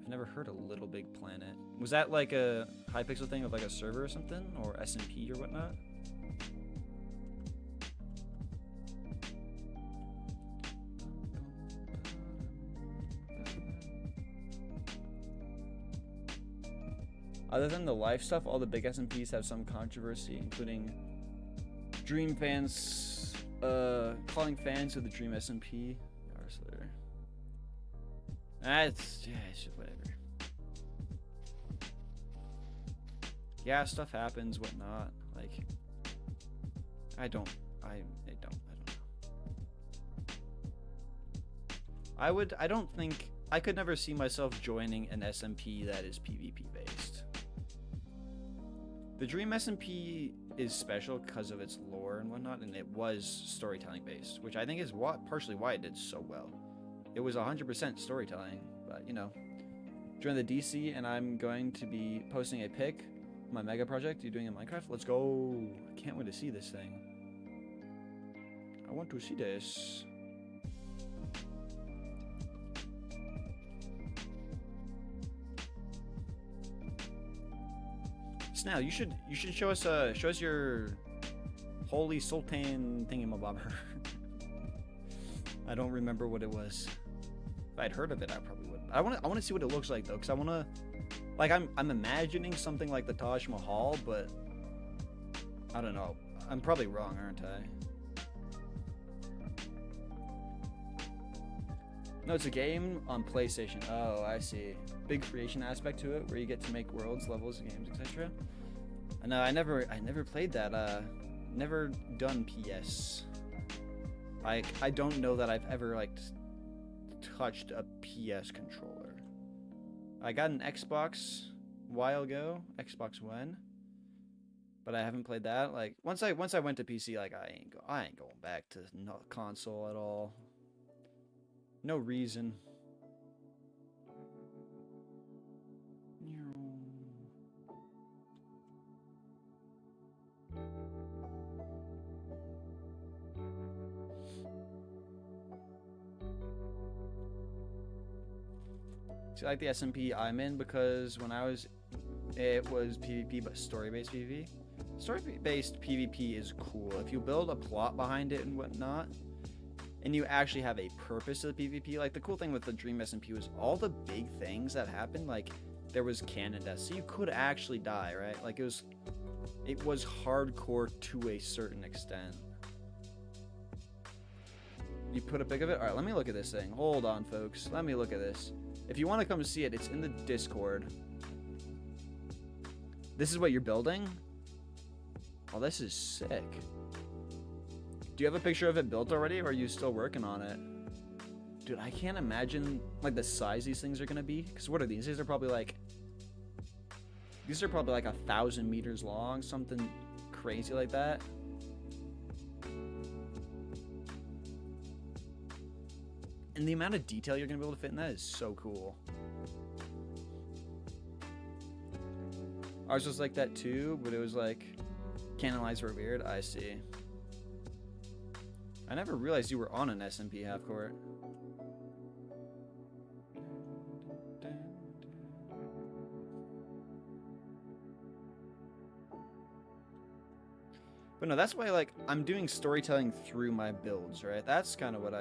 I've never heard of Little Big Planet. Was that like a Hypixel thing of like a server or something, or SMP or whatnot? Other than the live stuff, all the big SMPs have some controversy, including Dream fans calling fans of the Dream SMP. It's just whatever. Yeah, stuff happens, whatnot. Like, I don't know. I don't think I could never see myself joining an SMP that is PvP based. The Dream SMP is special because of its lore and whatnot, and it was storytelling based, which I think is partially why it did so well. It was 100% storytelling, but you know, join the DC, and I'm going to be posting a pic. My mega project you're doing in Minecraft. Let's go! I can't wait to see this thing. I want to see this. Snell, you should show us your holy sultan thingamabobber. I don't remember what it was. If I'd heard of it, I probably would. I want to see what it looks like though, because I want to, like, I'm imagining something like the Taj Mahal, but I don't know. I'm probably wrong, aren't I? No, it's a game on PlayStation. Oh, I see. Big creation aspect to it, where you get to make worlds, levels, games, etc. No, I never played that. Never done PS. I don't know that I've ever like touched a PS controller. I got an Xbox a while ago, Xbox One, but I haven't played that. Like once I went to PC, like I ain't going back to console at all. No reason. See, like the SMP I'm in, because when I was, it was PvP, but story-based PvP. Story-based PvP is cool if you build a plot behind it and whatnot, and you actually have a purpose to the PvP. Like the cool thing with the Dream SMP was all the big things that happened. Like there was canon death, so you could actually die, right? Like it was hardcore to a certain extent. You put a pic of it? All right, let me look at this thing. Hold on, folks. Let me look at this. If you want to come see it, it's in the Discord. This is what you're building? Oh, this is sick. Do you have a picture of it built already, or are you still working on it? Dude, I can't imagine like the size these things are gonna be. Because what are these? These are probably like 1,000 meters long, something crazy like that. And the amount of detail you're gonna be able to fit in that is so cool. Ours was like that too, but it was like canon lines were weird. I see. I never realized you were on an SMP half court. But no, that's why like I'm doing storytelling through my builds, right? That's kind of what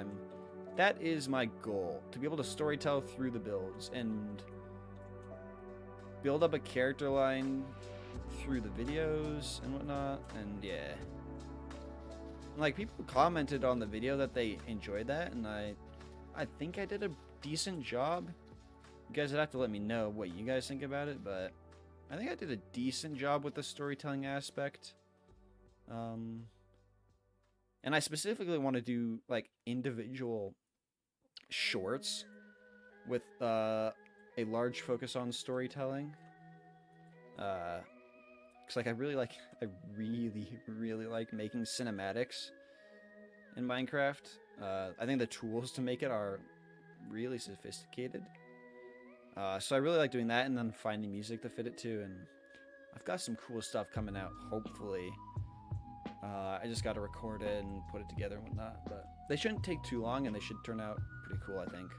that is my goal, to be able to storytell through the builds and build up a character line through the videos and whatnot. And yeah, like people commented on the video that they enjoyed that, and I think I did a decent job. You guys would have to let me know what you guys think about it, but I think I did a decent job with the storytelling aspect. And I specifically want to do like individual shorts with a large focus on storytelling. Cause like I really like making cinematics in Minecraft. I think the tools to make it are really sophisticated. So I really like doing that, and then finding music to fit it to, and I've got some cool stuff coming out, hopefully. I just got to record it and put it together and whatnot, but they shouldn't take too long, and they should turn out pretty cool, I think.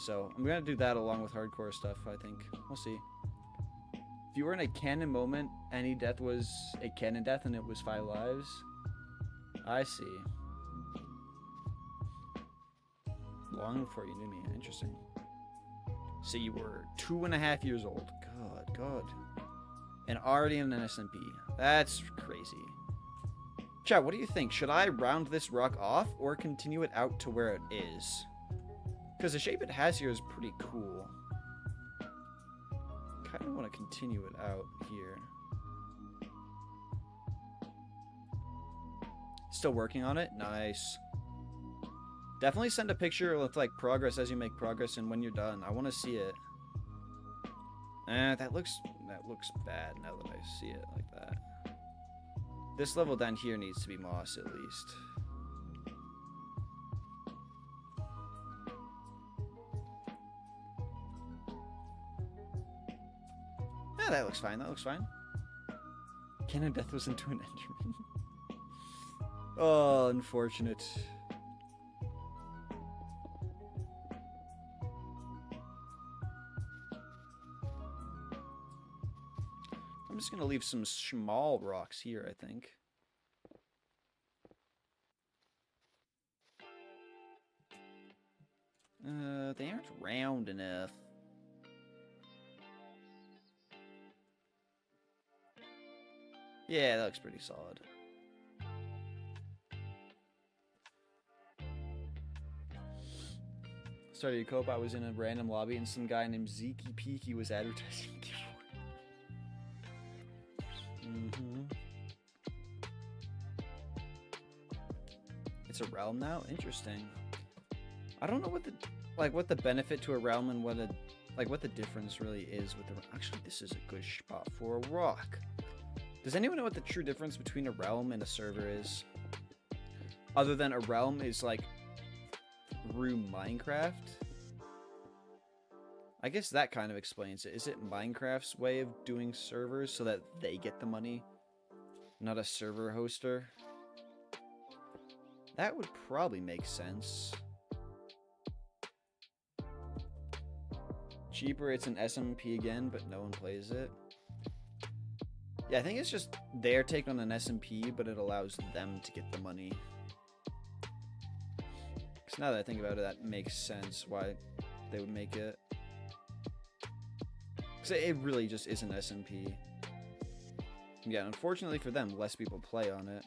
So I'm gonna do that along with hardcore stuff, I think. We'll see. If you were in a canon moment, any death was a canon death, and it was 5 lives. I see. Long before you knew me. Interesting. So you were 2.5 years old. God. And already in an SMP. That's crazy. Chat, what do you think? Should I round this rock off or continue it out to where it is? Because the shape it has here is pretty cool. Kind of want to continue it out here. Still working on it? Nice. Definitely send a picture with like progress as you make progress and when you're done. I want to see it. That looks bad now that I see it like that. This level down here needs to be moss at least. Yeah, that looks fine. That looks fine. Cannon Death was into an Enderman. Oh, unfortunate. I'm just gonna leave some small rocks here, I think. They aren't round enough. Yeah, that looks pretty solid. Started a co-op. I was in a random lobby and some guy named Zeke Peaky was advertising. It's a realm now? Interesting. I don't know what the benefit to a realm and what the difference really is with the... Actually, this is a good spot for a rock. Does anyone know what the true difference between a realm and a server is? Other than a realm is like through Minecraft? I guess that kind of explains it. Is it Minecraft's way of doing servers so that they get the money? Not a server hoster? That would probably make sense. Cheaper, it's an SMP again, but no one plays it. Yeah, I think it's just their take on an SMP, but it allows them to get the money. Because now that I think about it, that makes sense why they would make it. Because it really just is an SMP. Yeah, unfortunately for them, less people play on it.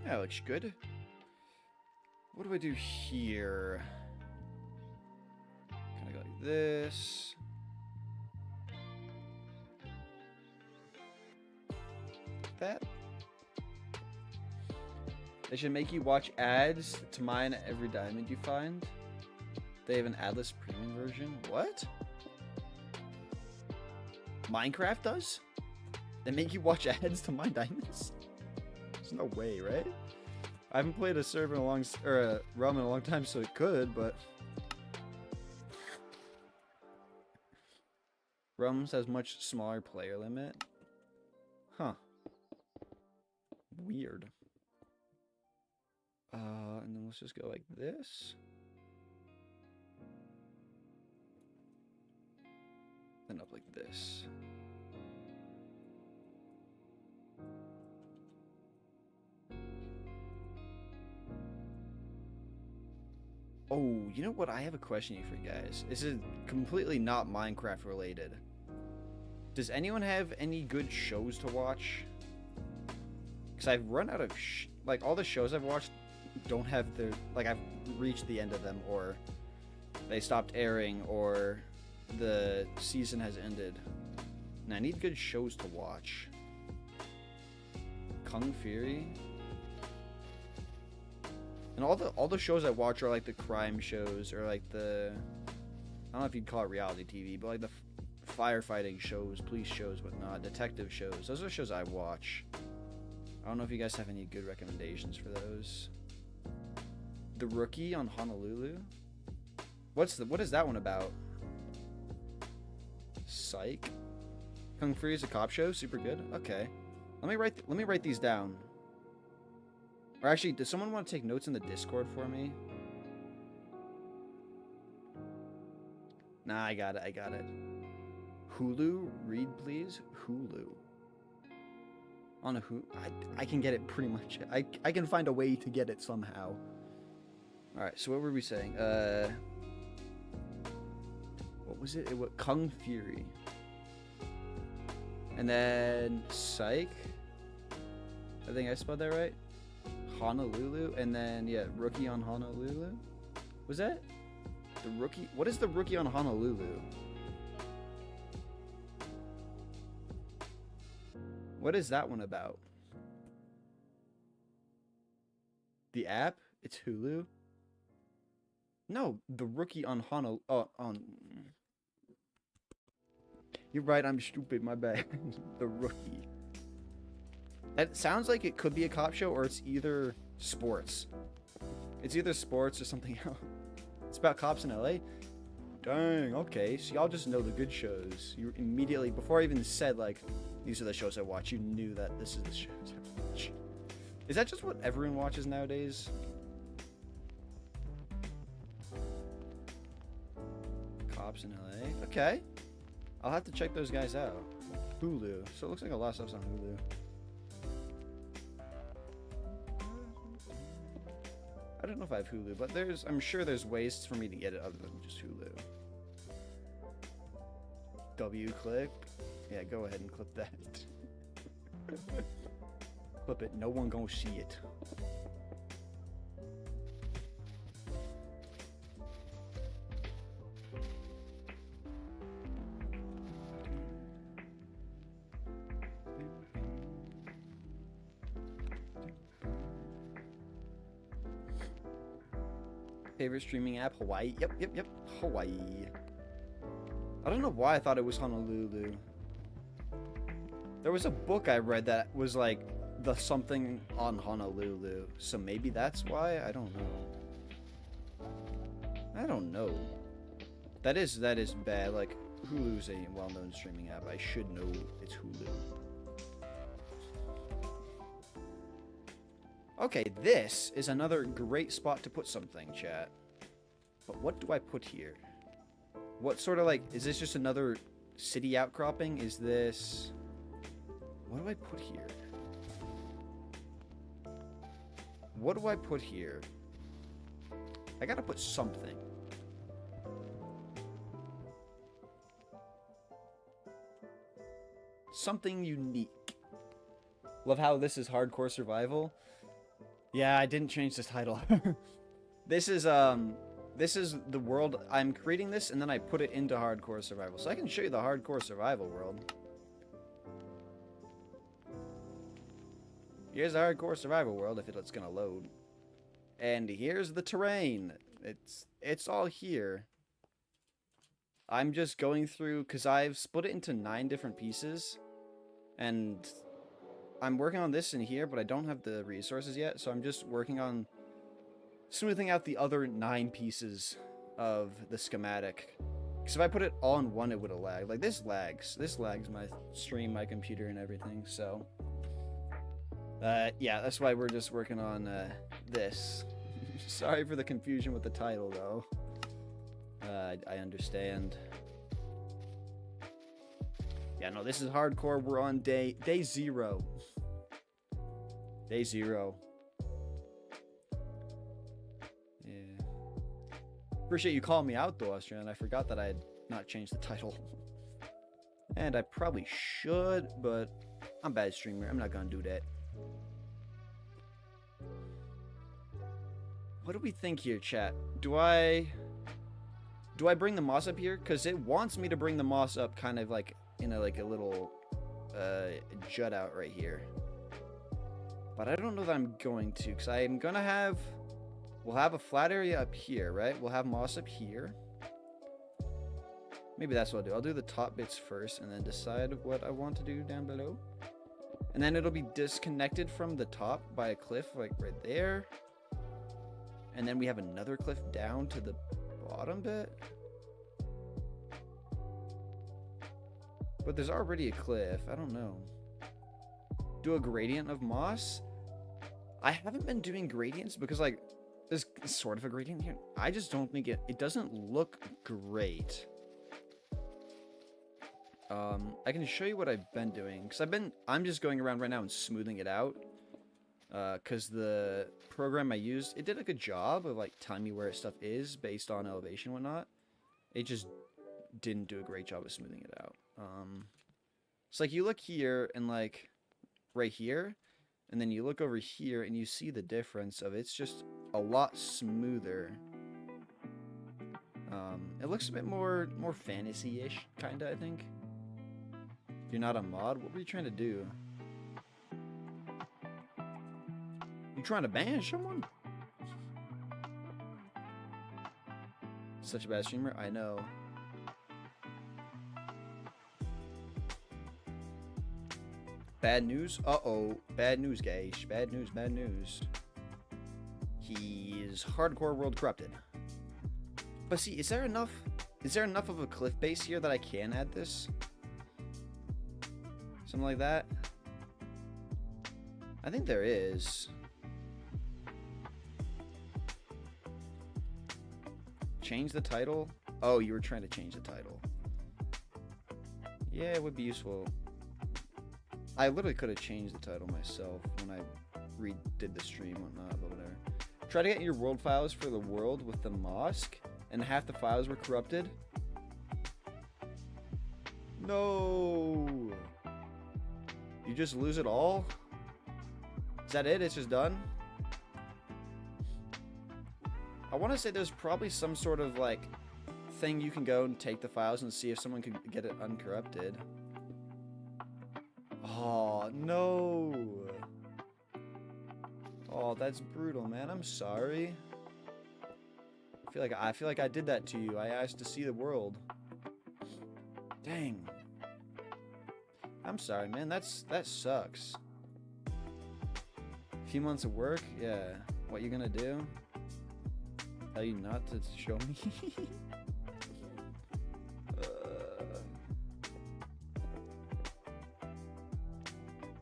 That looks good. What do I do here? Kind of go like this. That. They should make you watch ads to mine every diamond you find. They have an adless premium version. What? Minecraft does? They make you watch ads to mine diamonds? There's no way, right? I haven't played a server in a realm in a long time, so it could, but realms has much smaller player limit. Huh. Weird. And then let's just go like this. Then up like this. Oh, you know what? I have a question for you guys. This is completely not Minecraft related. Does anyone have any good shows to watch? Because I've run out of... like, all the shows I've watched don't have their... like, I've reached the end of them, or they stopped airing, or the season has ended. And I need good shows to watch. Kung Fury... and all the shows I watch are like the crime shows, or like the... I don't know if you'd call it reality TV, but like the firefighting shows, police shows, whatnot, detective shows. Those are shows I watch. I don't know if you guys have any good recommendations for those. The Rookie on Honolulu? What is that one about? Psych? Kung Fury is a cop show? Super good? Okay. Let me write these down. Or actually, does someone want to take notes in the Discord for me? Nah, I got it. Hulu? Read, please? Hulu. On a Hulu? I can get it pretty much. I can find a way to get it somehow. Alright, so what were we saying? What was it? It was Kung Fury. And then Psych? I think I spelled that right? Honolulu, and then yeah, Rookie on Honolulu. Was that the Rookie? What is the Rookie on Honolulu? What is that one about? The app? It's Hulu? No, the rookie on Honolulu. Oh, on. You're right, I'm stupid, my bad. The rookie. That sounds like it could be a cop show, or it's either sports. It's either sports or something else. It's about cops in LA? Dang, okay. So y'all just know the good shows. You immediately, before I even said, like, these are the shows I watch, you knew that this is the shows I watch. Is that just what everyone watches nowadays? Cops in LA? Okay. I'll have to check those guys out. Hulu. So it looks like a lot of stuff's on Hulu. I don't know if I have Hulu, but I'm sure there's ways for me to get it other than just Hulu. W click. Yeah, go ahead and clip that. Clip it. No one gonna see it. Favorite streaming app? Hawaii? Yep. Hawaii. I don't know why I thought it was Honolulu. There was a book I read that was like the something on Honolulu. So maybe that's why? I don't know. That is bad. Like, Hulu's a well-known streaming app. I should know it's Hulu. Okay, this is another great spot to put something, chat. But what do I put here? What sort of, like, is this just another city outcropping? Is this... What do I put here? What do I put here? I gotta put something. Something unique. Love how this is hardcore survival. Yeah, I didn't change the title. This is the world. I'm creating this and then I put it into hardcore survival. So I can show you the hardcore survival world. Here's the hardcore survival world if it's gonna load. And here's the terrain. It's all here. I'm just going through because I've split it into 9 different pieces. And I'm working on this in here, but I don't have the resources yet, so I'm just working on smoothing out the other 9 pieces of the schematic. Because if I put it all in one, it would have lagged. Like, this lags. This lags my stream, my computer, and everything, so... yeah, that's why we're just working on, this. Sorry for the confusion with the title, though. I understand. Yeah, no, this is hardcore. We're on day 0. Day 0. Yeah. Appreciate you calling me out, though, Austrian. I forgot that I had not changed the title. And I probably should, but I'm a bad streamer. I'm not gonna do that. What do we think here, chat? Do I bring the moss up here? Because it wants me to bring the moss up kind of like in a little jut out right here. But I don't know that I'm going to, because I'm going to have... We'll have a flat area up here, right? We'll have moss up here. Maybe that's what I'll do. I'll do the top bits first and then decide what I want to do down below. And then it'll be disconnected from the top by a cliff, like right there. And then we have another cliff down to the bottom bit. But there's already a cliff. I don't know. Do a gradient of moss? I haven't been doing gradients because, like, there's sort of a gradient here. I just don't think it doesn't look great. I can show you what I've been doing because I'm just going around right now and smoothing it out. Because the program I used, it did a good job of, like, telling me where stuff is based on elevation and whatnot. It just didn't do a great job of smoothing it out. It's like you look here and, like, right here, and then you look over here and you see the difference of it's just a lot smoother. It looks a bit more fantasy-ish, kinda, I think. You're not a mod? What were you trying to do? trying to ban someone? Such a bad streamer, I know. Bad news? Uh-oh. Bad news, guys. Bad news, bad news. He's hardcore world corrupted. But see, is there enough of a cliff base here that I can add this? Something like that? I think there is. Change the title? Oh, you were trying to change the title. Yeah, it would be useful. I literally could have changed the title myself when I redid the stream, whatnot, but whatever. Try to get your world files for the world with the mosque, and half the files were corrupted. No! You just lose it all? Is that it? It's just done? I want to say there's probably some sort of, like, thing you can go and take the files and see if someone can get it uncorrupted. Oh, no. Oh, that's brutal, man. I'm sorry. I feel like I did that to you. I asked to see the world. Dang. I'm sorry, man. That sucks. A few months of work? Yeah. What you gonna do? Tell you not to show me?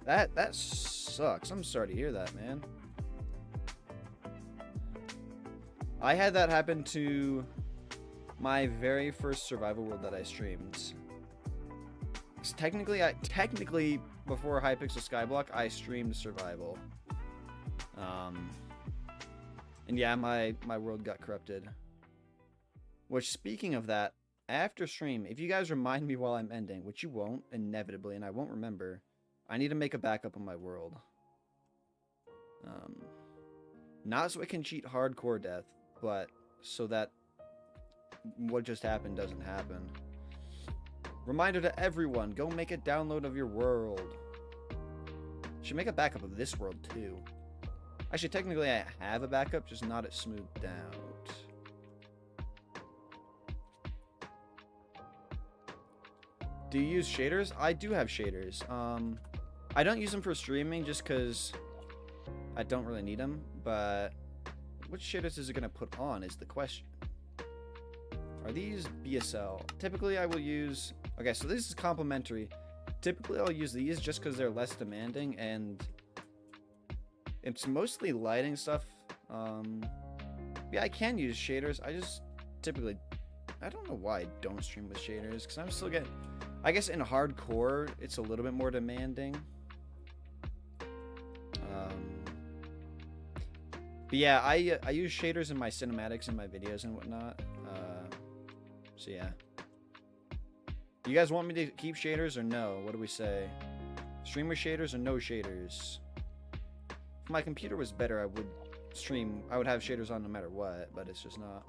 That sucks. I'm sorry to hear that, man. I had that happen to my very first survival world that I streamed. Technically, before Hypixel Skyblock, I streamed survival. And yeah, my world got corrupted. Which, speaking of that, after stream, if you guys remind me while I'm ending, which you won't, inevitably, and I won't remember, I need to make a backup of my world. Not so I can cheat hardcore death, but so that what just happened doesn't happen. Reminder to everyone, go make a download of your world. Should make a backup of this world too. Actually, technically I have a backup, just not it smoothed out. Do you use shaders? I do have shaders. I don't use them for streaming just because I don't really need them, but which shaders is it going to put on is the question. Are these BSL? Typically I will use... Okay, so this is complimentary. Typically I'll use these just because they're less demanding, and it's mostly lighting stuff. Yeah, I can use shaders. I just typically... I don't know why I don't stream with shaders, because I'm still getting... I guess in hardcore, it's a little bit more demanding. But yeah, I use shaders in my cinematics and my videos and whatnot. So yeah. You guys want me to keep shaders or no? What do we say? Streamer shaders or no shaders? If my computer was better, I would stream. I would have shaders on no matter what, but it's just not.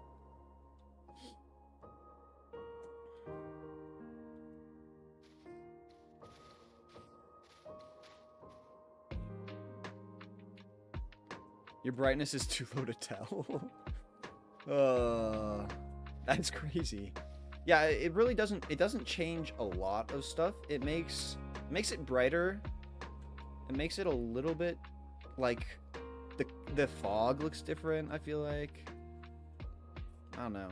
Your brightness is too low to tell. That's crazy. Yeah, it really doesn't. It doesn't change a lot of stuff. It makes it brighter. It makes it a little bit like the fog looks different. I feel like. I don't know.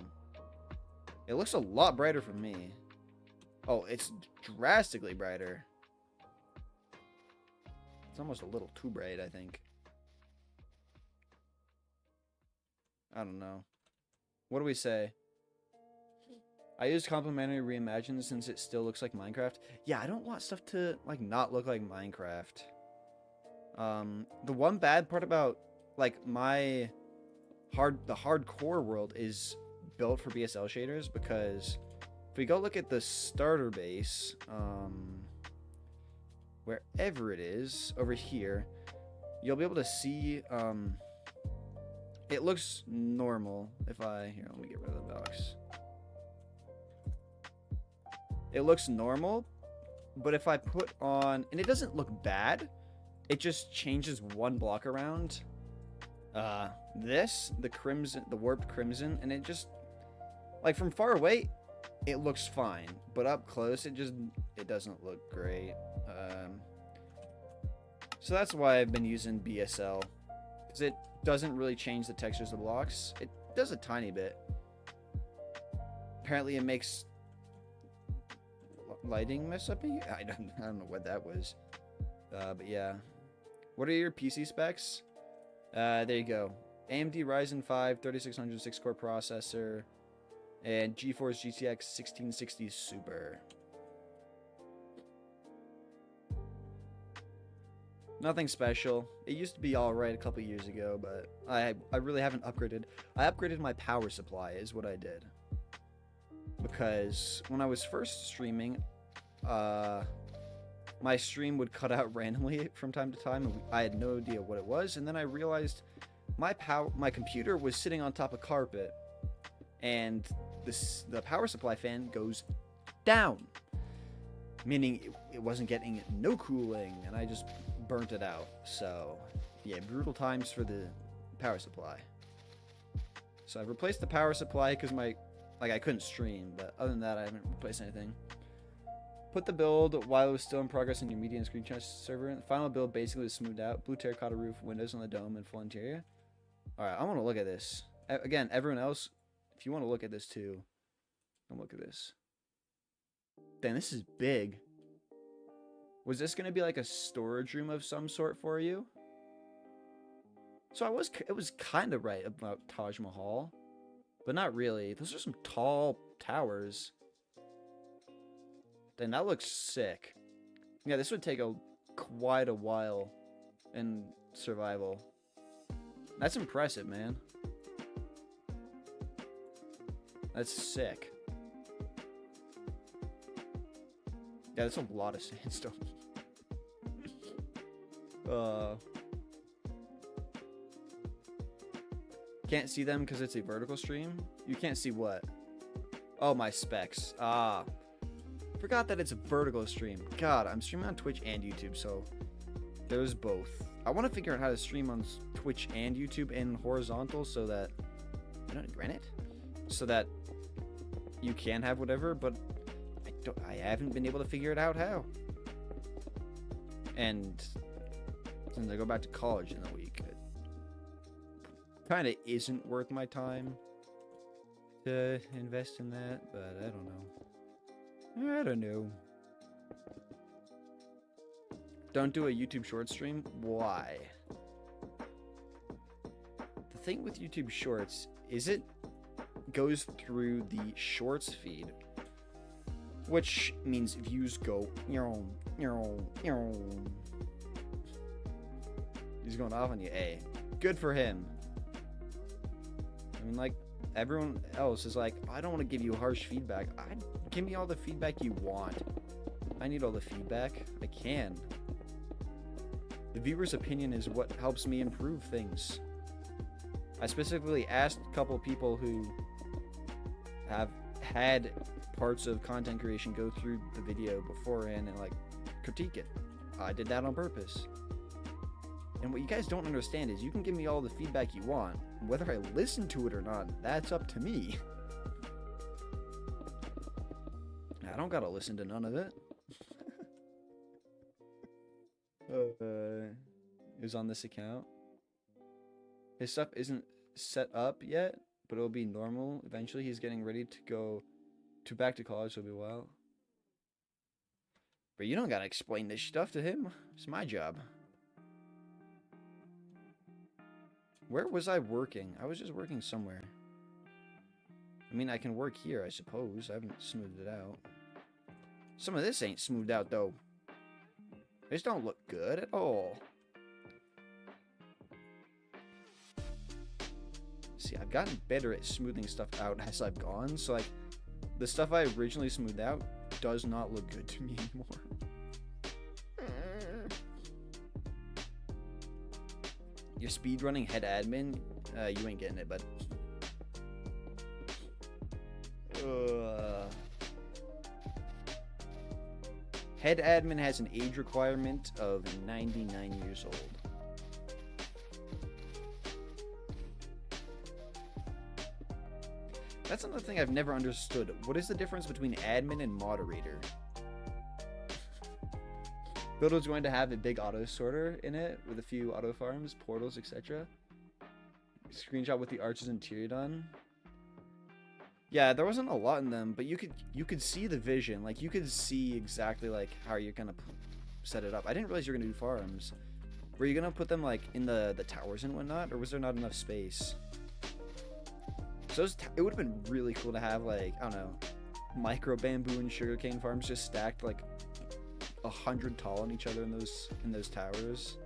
It looks a lot brighter for me. Oh, it's drastically brighter. It's almost a little too bright, I think. I don't know. What do we say? I use complimentary reimagine since it still looks like Minecraft. Yeah, I don't want stuff to like not look like Minecraft. The one bad part about like the hardcore world is built for BSL shaders, because if we go look at the starter base, wherever it is over here, you'll be able to see it looks normal. If here, let me get rid of the box. It looks normal, but if I put on, and it doesn't look bad, it just changes one block around. The crimson, the warped crimson, and it just, like, from far away, it looks fine, but up close, it doesn't look great. So that's why I've been using BSL, because it doesn't really change the textures of the blocks. It does a tiny bit. Apparently, it makes lighting mess up. I don't know what that was. But yeah. What are your PC specs? There you go. AMD Ryzen 5 3600 6-core processor and GeForce GTX 1660 Super. Nothing special. It used to be alright a couple years ago, but I really haven't upgraded. I upgraded my power supply is what I did. Because when I was first streaming, my stream would cut out randomly from time to time, and I had no idea what it was. And then I realized my computer was sitting on top of carpet, and the power supply fan goes down, meaning it wasn't getting no cooling, and I just burnt it out. So yeah, brutal times for the power supply. So I've replaced the power supply because I couldn't stream, but other than that, I haven't replaced anything. Put the build while it was still in progress on your media and screenshot server. The final build basically was smoothed out. Blue terracotta roof, windows on the dome, and full interior. Alright, I want to look at this. Again, everyone else, if you want to look at this too, come look at this. Damn, this is big. Was this going to be like a storage room of some sort for you? So it was kind of right about Taj Mahal, but not really. Those are some tall towers. Then that looks sick. Yeah, this would take quite a while in survival. That's impressive, man. That's sick. Yeah, that's a lot of sandstone. Can't see them because it's a vertical stream? You can't see what? Oh, my specs. Forgot that it's a vertical stream. God, I'm streaming on Twitch and YouTube, so there's both. I want to figure out how to stream on Twitch and YouTube in horizontal so that... granite? So that you can have whatever, but I haven't been able to figure it out how. And since I go back to college in a week, it kind of isn't worth my time to invest in that, but I don't know. Don't do a YouTube short stream? Why? The thing with YouTube shorts is it goes through the shorts feed, which means views go. He's going off on you. Hey, good for him. I mean, like, everyone else is like, I don't want to give you harsh feedback. Give me all the feedback you want. I need all the feedback I can. The viewer's opinion is what helps me improve things. I specifically asked a couple people who have had parts of content creation go through the video beforehand and like critique it. I did that on purpose. And what you guys don't understand is you can give me all the feedback you want. Whether I listen to it or not, that's up to me. I don't gotta listen to none of it. It was on this account. His stuff isn't set up yet, but it'll be normal. Eventually, he's getting ready to go back to college, so it'll be a while. But you don't gotta explain this stuff to him. It's my job. Where was I working? I was just working somewhere. I mean, I can work here, I suppose. I haven't smoothed it out. Some of this ain't smoothed out, though. This don't look good at all. See, I've gotten better at smoothing stuff out as I've gone. So, like, the stuff I originally smoothed out does not look good to me anymore. Your speedrunning head admin, you ain't getting it, bud. Head admin has an age requirement of 99 years old. That's another thing I've never understood. What is the difference between admin and moderator? Builder's going to have a big auto sorter in it with a few auto farms, portals, etc. Screenshot with the arches interior done. Yeah, there wasn't a lot in them, but you could see the vision. Like, you could see exactly like how you're gonna set it up. I didn't realize you were gonna do farms. Were you gonna put them like in the towers and whatnot, or was there not enough space? So it would have been really cool to have, like, I don't know, micro bamboo and sugarcane farms just stacked like 100 tall on each other in those towers.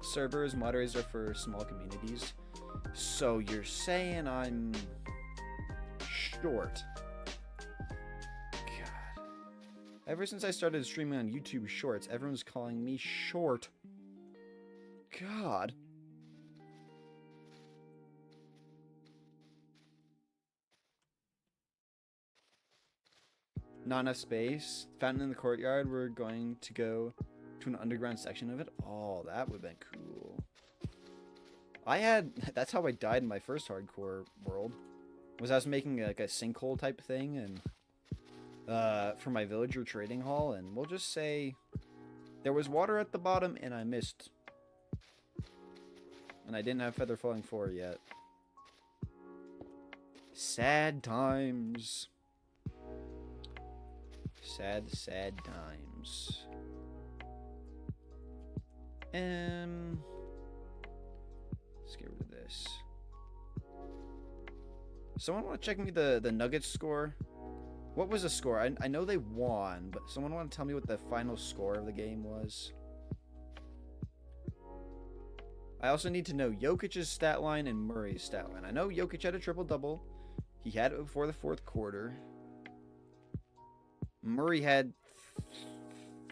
Servers, moderators are for small communities. So you're saying I'm short? God. Ever since I started streaming on YouTube Shorts, everyone's calling me short. God. Not enough space. Fountain in the courtyard. We're going to go to an underground section of it. Oh, that would have been cool. That's how I died in my first hardcore world. Was I was making like a sinkhole type thing and for my villager trading hall, and we'll just say there was water at the bottom and I missed. And I didn't have Feather Falling 4 yet. Sad times. Sad, sad times. Let's get rid of this. Someone want to check me the Nuggets score? What was the score? I know they won, but someone want to tell me what the final score of the game was? I also need to know Jokic's stat line and Murray's stat line. I know Jokic had a triple-double. He had it before the fourth quarter. Murray had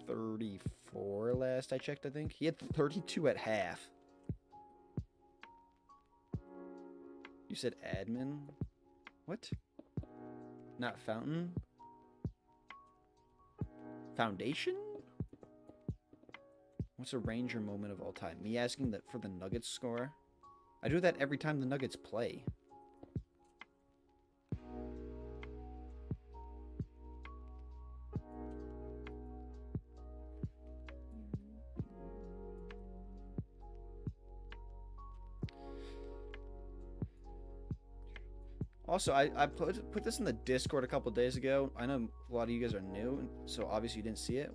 34 last I checked, I think. He had 32 at half. You said admin? What? Not fountain? Foundation? What's a Ranger moment of all time? Me asking that for the Nuggets score? I do that every time the Nuggets play. Also, I put this in the Discord a couple days ago. I know a lot of you guys are new, so obviously you didn't see it.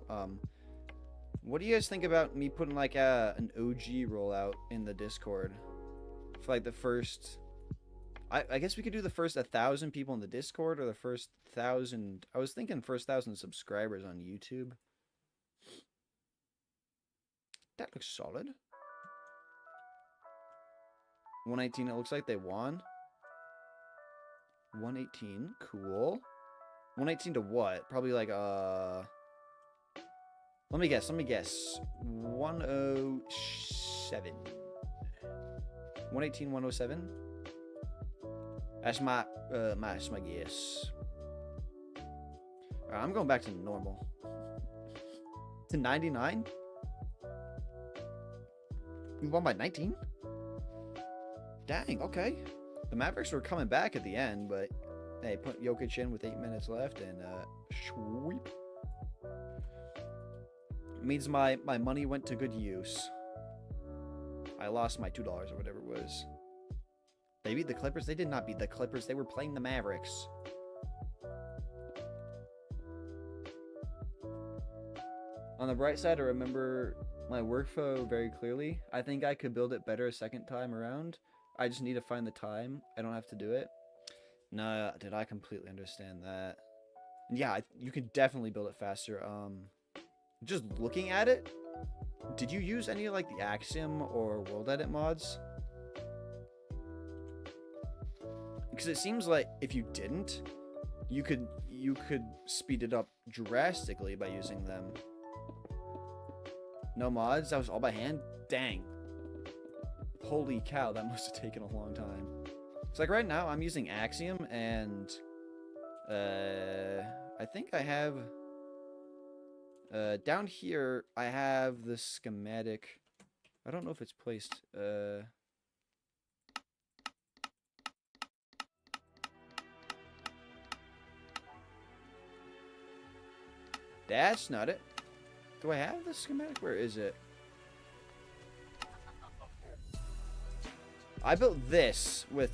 What do you guys think about me putting like an OG rollout in the Discord for like the first? I guess we could do the first 1,000 people in the Discord, or the first 1,000. I was thinking first 1,000 subscribers on YouTube. That looks solid. 118. It looks like they won. 118, cool. 118 to what? Probably like let me guess. 107. 118, 107. That's my guess. Alright, I'm going back to normal. To 99? You won by 19? Dang, okay. The Mavericks were coming back at the end, but hey, put Jokic in with 8 minutes left, and sweep. It means my money went to good use. I lost my $2 or whatever it was. They beat the Clippers? They did not beat the Clippers. They were playing the Mavericks. On the bright side, I remember my workflow very clearly. I think I could build it better a second time around. I just need to find the time. I don't have to do it. Nah, dude, I completely understand that. Yeah, you could definitely build it faster. Just looking at it, did you use any of like the Axiom or World Edit mods? Because it seems like if you didn't, you could speed it up drastically by using them. No mods? That was all by hand? Dang. Holy cow, that must have taken a long time. So like right now, I'm using Axiom, and I think I have down here. I have the schematic. I don't know if it's placed. That's not it. Do I have the schematic? Where is it? I built this with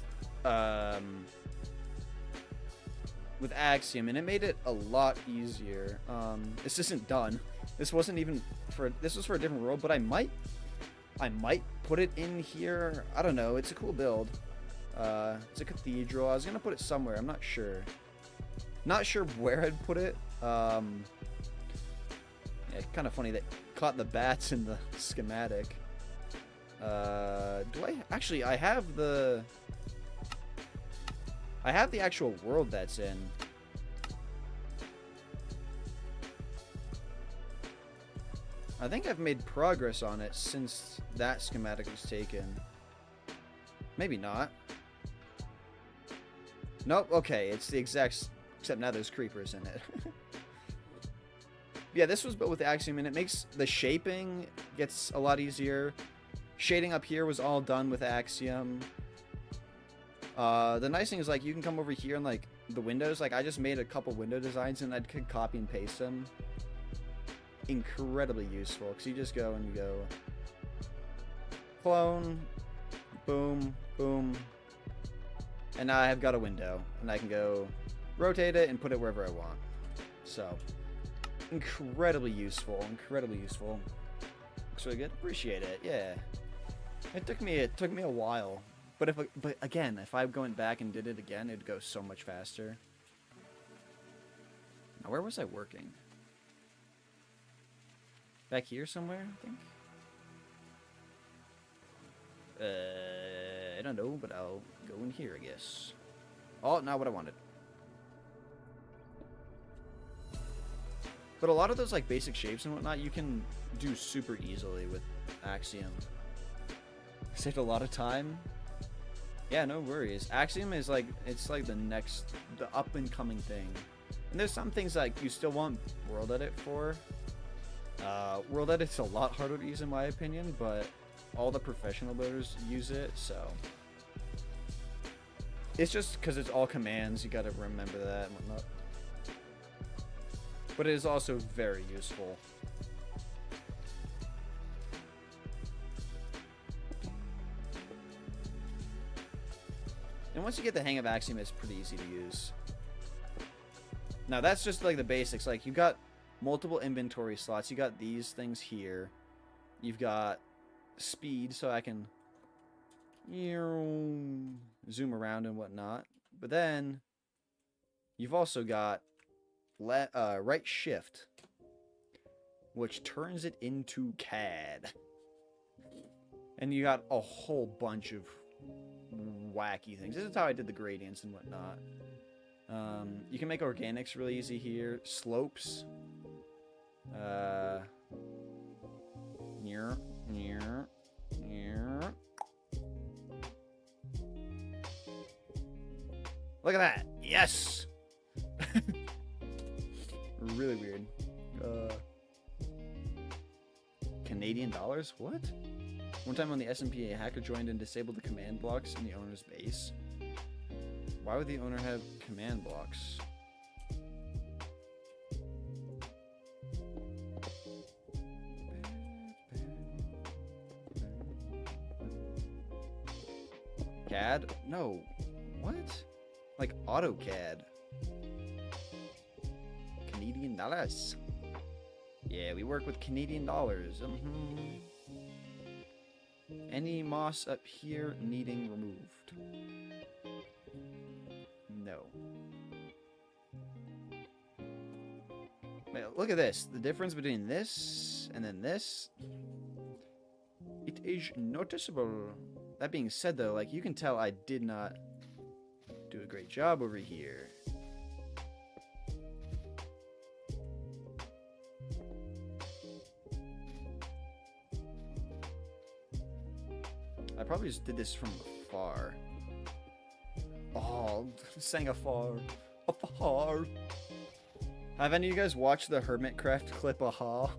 Axiom, and it made it a lot easier. This isn't done. This wasn't even for. This was for a different world, but I might put it in here. I don't know. It's a cool build. It's a cathedral. I was gonna put it somewhere. I'm not sure. Not sure where I'd put it. Yeah, kind of funny that caught the bats in the schematic. Do I actually? I have the actual world that's in. I think I've made progress on it since that schematic was taken. Maybe not. Nope, okay, it's the exact, except now there's creepers in it. Yeah, this was built with Axiom, and it makes the shaping gets a lot easier. Shading up here was all done with Axiom. The nice thing is, like, you can come over here and, like, the windows, like, I just made a couple window designs, and I could copy and paste them. Incredibly useful, because you just go and you go clone, boom, boom, and now I've got a window, and I can go rotate it and put it wherever I want. So, incredibly useful, incredibly useful. Looks really good. Appreciate it. Yeah, it took me a while. But again, if I went back and did it again, it'd go so much faster. Now, where was I working? Back here somewhere, I think. I don't know, but I'll go in here, I guess. Oh, not what I wanted. But a lot of those like basic shapes and whatnot, you can do super easily with Axiom. Saved a lot of time. Yeah, no worries. Axiom is like, it's like the up and coming thing. And there's some things like you still want World Edit for. World Edit's a lot harder to use in my opinion, but all the professional builders use it, so. It's just because it's all commands, you gotta remember that and whatnot. But it is also very useful. And once you get the hang of Axiom, it's pretty easy to use. Now that's just like the basics. Like, you've got multiple inventory slots. You got these things here. You've got speed, so I can zoom around and whatnot. But then you've also got right shift, which turns it into CAD. And you got a whole bunch of wacky things. This is how I did the gradients and whatnot. You can make organics really easy here. Slopes. Look at that. Yes. Really weird. Canadian dollars? What? One time on the SMP, a hacker joined and disabled the command blocks in the owner's base. Why would the owner have command blocks? CAD? No. What? Like AutoCAD. Canadian dollars. Yeah, we work with Canadian dollars. Any moss up here needing removed? No. Wait, look at this. The difference between this and then this. It is noticeable. That being said, though, like, you can tell I did not do a great job over here. I probably just did this from afar. Oh, sang afar. Afar. Have any of you guys watched the Hermitcraft clip, Aha?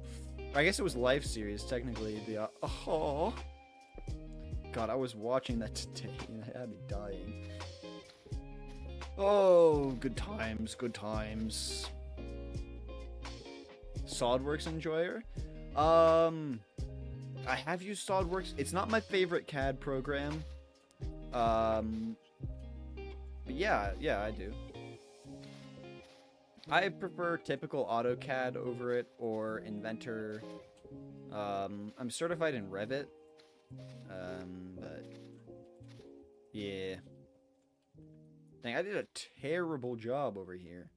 I guess it was live series, technically. The Aha. God, I was watching that today and I had me dying. Oh, good times, good times. SolidWorks enjoyer? I have used SolidWorks. It's not my favorite CAD program. But yeah, I do. I prefer typical AutoCAD over it, or Inventor. I'm certified in Revit. But yeah. Dang, I did a terrible job over here.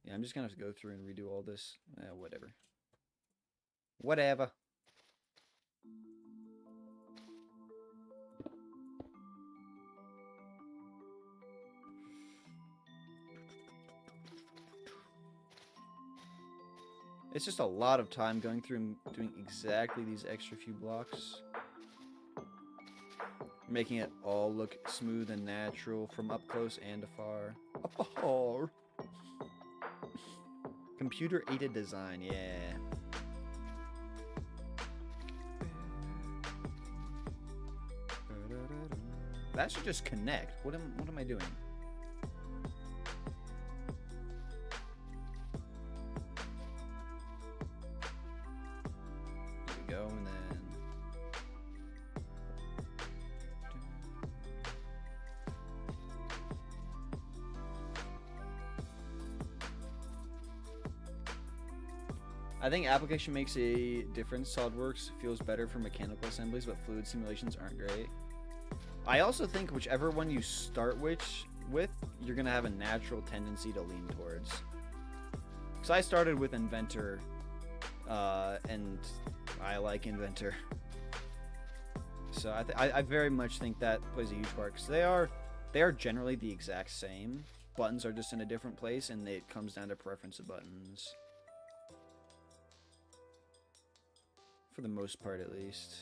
Yeah, I'm just gonna have to go through and redo all this. Whatever. Whatever. It's just a lot of time going through and doing exactly these extra few blocks. Making it all look smooth and natural from up close and afar. Afar. Computer-aided design, yeah. That should just connect. What am I doing? There we go, and then I think application makes a difference. SolidWorks feels better for mechanical assemblies, but fluid simulations aren't great. I also think whichever one you start with, you're going to have a natural tendency to lean towards. Because I started with Inventor, and I like Inventor. So I very much think that plays a huge part. Because they are generally the exact same. Buttons are just in a different place, and it comes down to preference of buttons. For the most part, at least.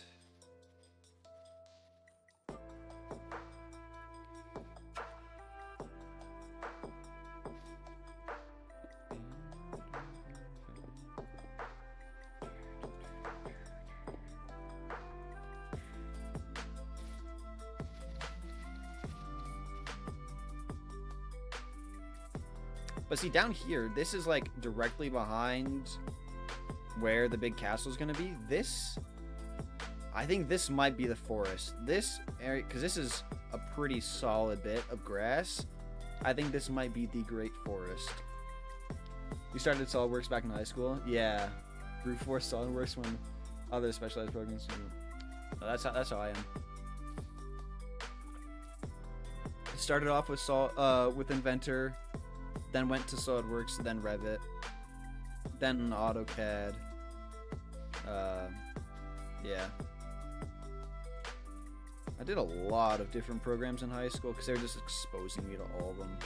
But see, down here, this is like directly behind where the big castle is going to be. I think this might be the forest. This area, because this is a pretty solid bit of grass, I think this might be the Great Forest. You started SolidWorks back in high school? Yeah. Brute Force SolidWorks when other specialized programs. That's how I am. Started off with Inventor, then went to SolidWorks, then Revit, then AutoCAD. Yeah. I did a lot of different programs in high school because they were just exposing me to all of them.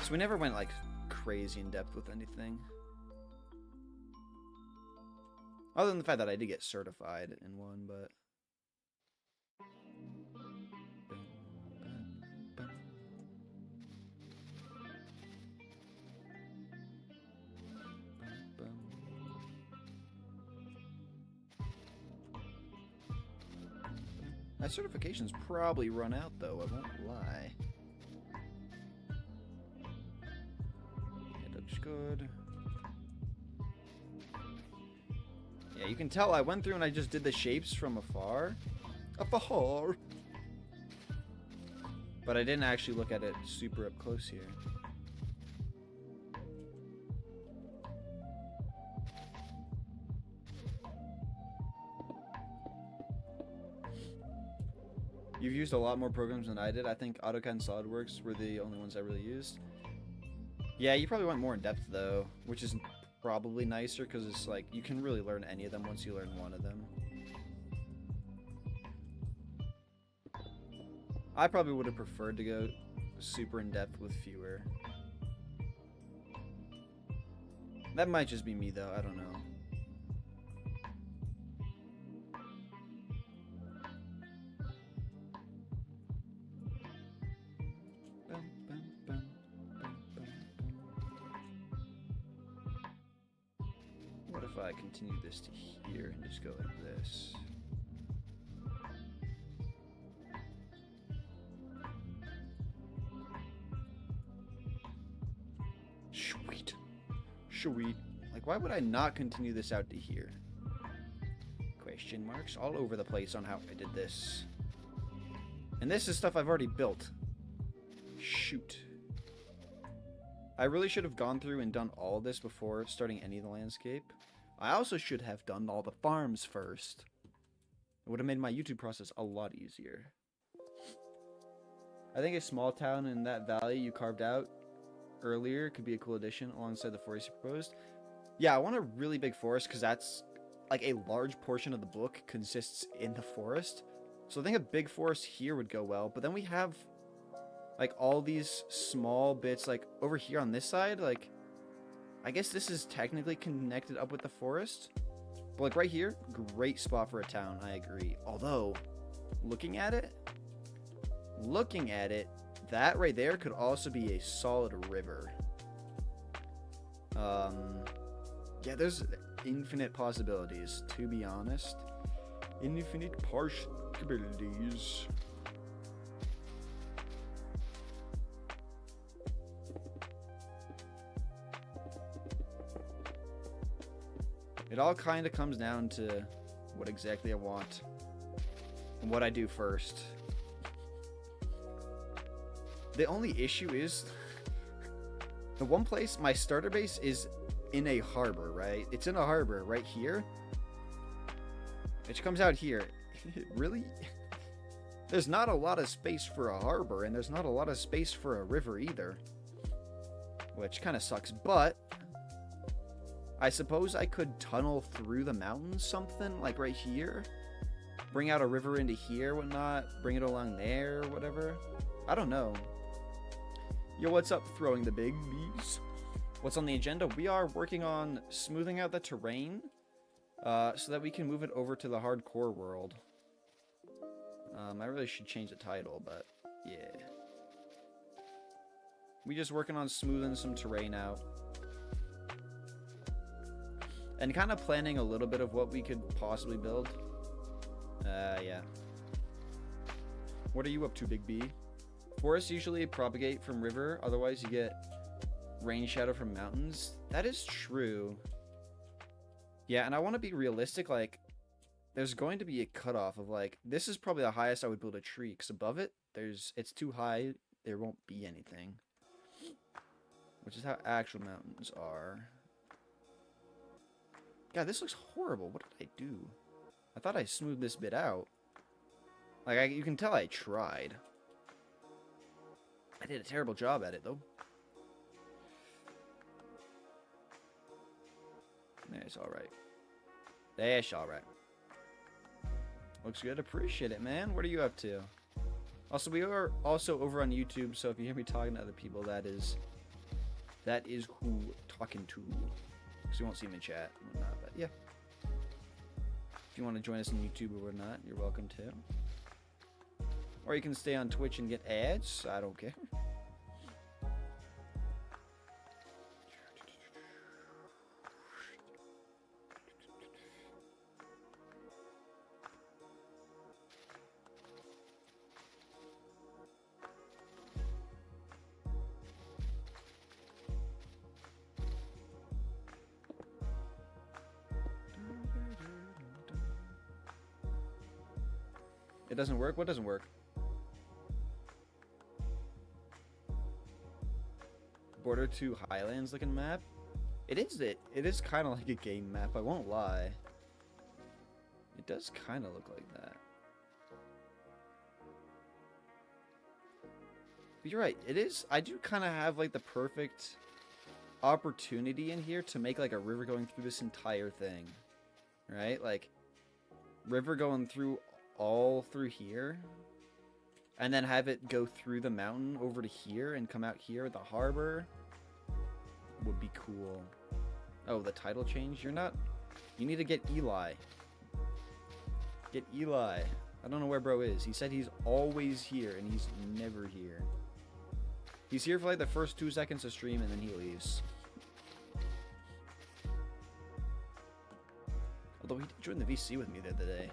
So we never went like crazy in depth with anything. Other than the fact that I did get certified in one, but... My certification's probably run out, though, I won't lie. It looks good. Yeah, you can tell I went through and I just did the shapes from afar. Afar! But I didn't actually look at it super up close here. You've used a lot more programs than I did. I think AutoCAD and SolidWorks were the only ones I really used. Yeah, you probably went more in depth though, which is probably nicer because it's like you can really learn any of them once you learn one of them. I probably would have preferred to go super in depth with fewer. That might just be me though, I don't know. if I continue this to here and just go like this? Sweet. Sweet. Like, why would I not continue this out to here? Question marks all over the place on how I did this. And this is stuff I've already built. Shoot. I really should have gone through and done all this before starting any of the landscape. I also should have done all the farms first. It would have made my YouTube process a lot easier. I think a small town in that valley you carved out earlier could be a cool addition alongside the forest you proposed. Yeah, I want a really big forest because that's like a large portion of the book consists in the forest. So I think a big forest here would go well. But then we have like all these small bits like over here on this side. Like, I guess this is technically connected up with the forest. But like right here, great spot for a town, I agree. Although, looking at it, that right there could also be a solid river. Yeah, there's infinite possibilities, to be honest. Infinite possibilities. It all kind of comes down to what exactly I want and what I do first. The only issue is the one place my starter base is in a harbor, right? It's in a harbor right here. Which comes out here. Really? There's not a lot of space for a harbor, and there's not a lot of space for a river either. Which kind of sucks, but I suppose I could tunnel through the mountains something, like right here. Bring out a river into here, whatnot. Bring it along there, whatever. I don't know. Yo, what's up, Throwing the Big Bees? What's on the agenda? We are working on smoothing out the terrain so that we can move it over to the hardcore world. I really should change the title, but yeah. We just working on smoothing some terrain out. And kind of planning a little bit of what we could possibly build. Yeah. What are you up to, Big B? Forests usually propagate from river, otherwise you get rain shadow from mountains. That is true. Yeah, and I want to be realistic, like, there's going to be a cutoff of, like, this is probably the highest I would build a tree, because above it, it's too high, there won't be anything. Which is how actual mountains are. God, this looks horrible. What did I do? I thought I smoothed this bit out. Like, you can tell I tried. I did a terrible job at it, though. That's alright. That's alright. Looks good. Appreciate it, man. What are you up to? Also, we are also over on YouTube, so if you hear me talking to other people, that is who talking to. Because you won't see them in chat and whatnot, but yeah. If you want to join us on YouTube or whatnot, you're welcome to. Or you can stay on Twitch and get ads. I don't care. It doesn't work? What doesn't work? Border to Highlands looking map? It is kind of like a game map, I won't lie. It does kind of look like that. But you're right, it is. I do kind of have like the perfect opportunity in here to make like a river going through this entire thing. Right? Like, river going through all through here. And then have it go through the mountain over to here and come out here at the harbor. Would be cool. Oh, the title change? You're not... You need to get Eli. Get Eli. I don't know where bro is. He said he's always here, and he's never here. He's here for like the first 2 seconds of stream, and then he leaves. Although he did join the VC with me the other day.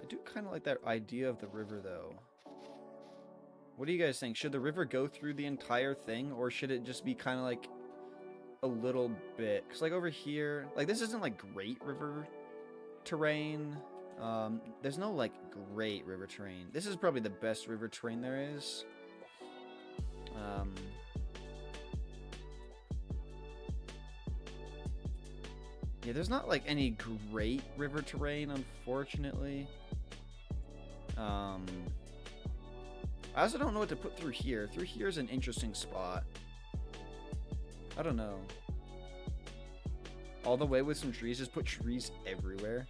I do kind of like that idea of the river, though. What do you guys think? Should the river go through the entire thing, or should it just be kind of like a little bit? Because like over here, like this isn't like great river terrain. There's no like great river terrain. This is probably the best river terrain there is. Yeah, there's not like any great river terrain, unfortunately. I also don't know what to put through here. Through here is an interesting spot. I don't know. All the way with some trees. Just put trees everywhere.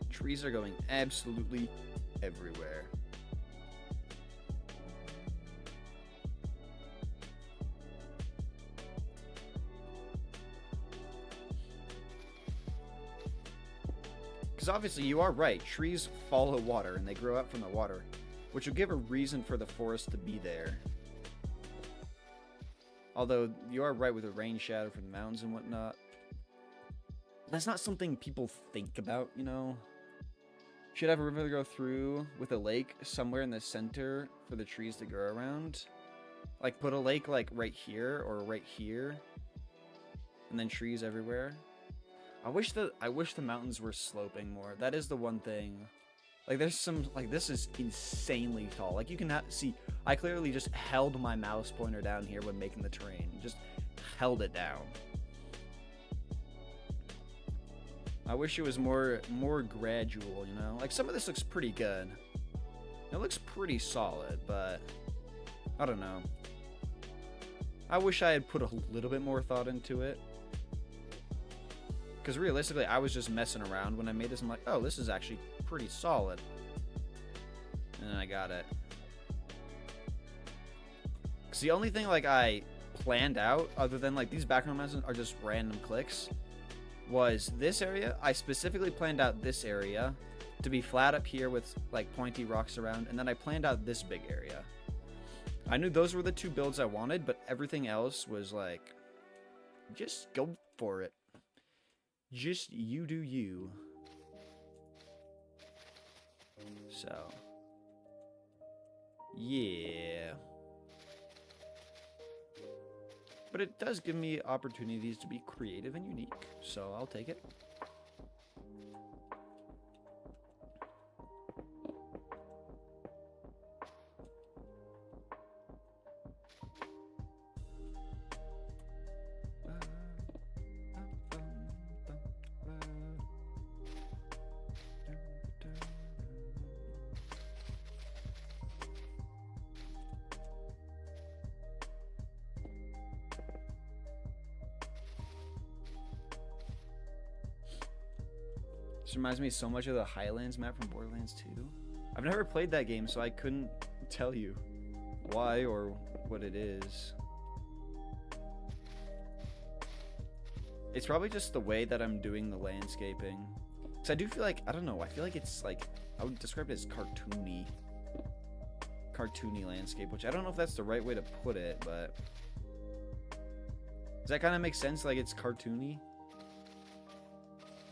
Trees are going absolutely everywhere. Because obviously you are right. Trees follow water and they grow up from the water, which will give a reason for the forest to be there. Although you are right with the rain shadow from the mountains and whatnot. That's not something people think about, you know? Should have a river go through with a lake somewhere in the center for the trees to grow around. Like put a lake like right here or right here. And then trees everywhere. I wish the mountains were sloping more. That is the one thing. Like there's some, like this is insanely tall. Like you can see, I clearly just held my mouse pointer down here when making the terrain. Just held it down. I wish it was more gradual, you know? Like some of this looks pretty good. It looks pretty solid, but I don't know. I wish I had put a little bit more thought into it. Because realistically, I was just messing around when I made this. I'm like, oh, this is actually pretty solid. And then I got it. Because the only thing like I planned out, other than like these background mountains are just random clicks, was this area. I specifically planned out this area to be flat up here with like pointy rocks around. And then I planned out this big area. I knew those were the two builds I wanted, but everything else was like, just go for it. Just you do you. So, yeah. But it does give me opportunities to be creative and unique, so I'll take it. This reminds me so much of the Highlands map from Borderlands 2. I've never played that game, so I couldn't tell you why or what it is. It's probably just the way that I'm doing the landscaping. Because I do feel like, I don't know, I feel like it's like, I would describe it as cartoony. Cartoony landscape, which I don't know if that's the right way to put it, but... Does that kind of make sense? Like it's cartoony?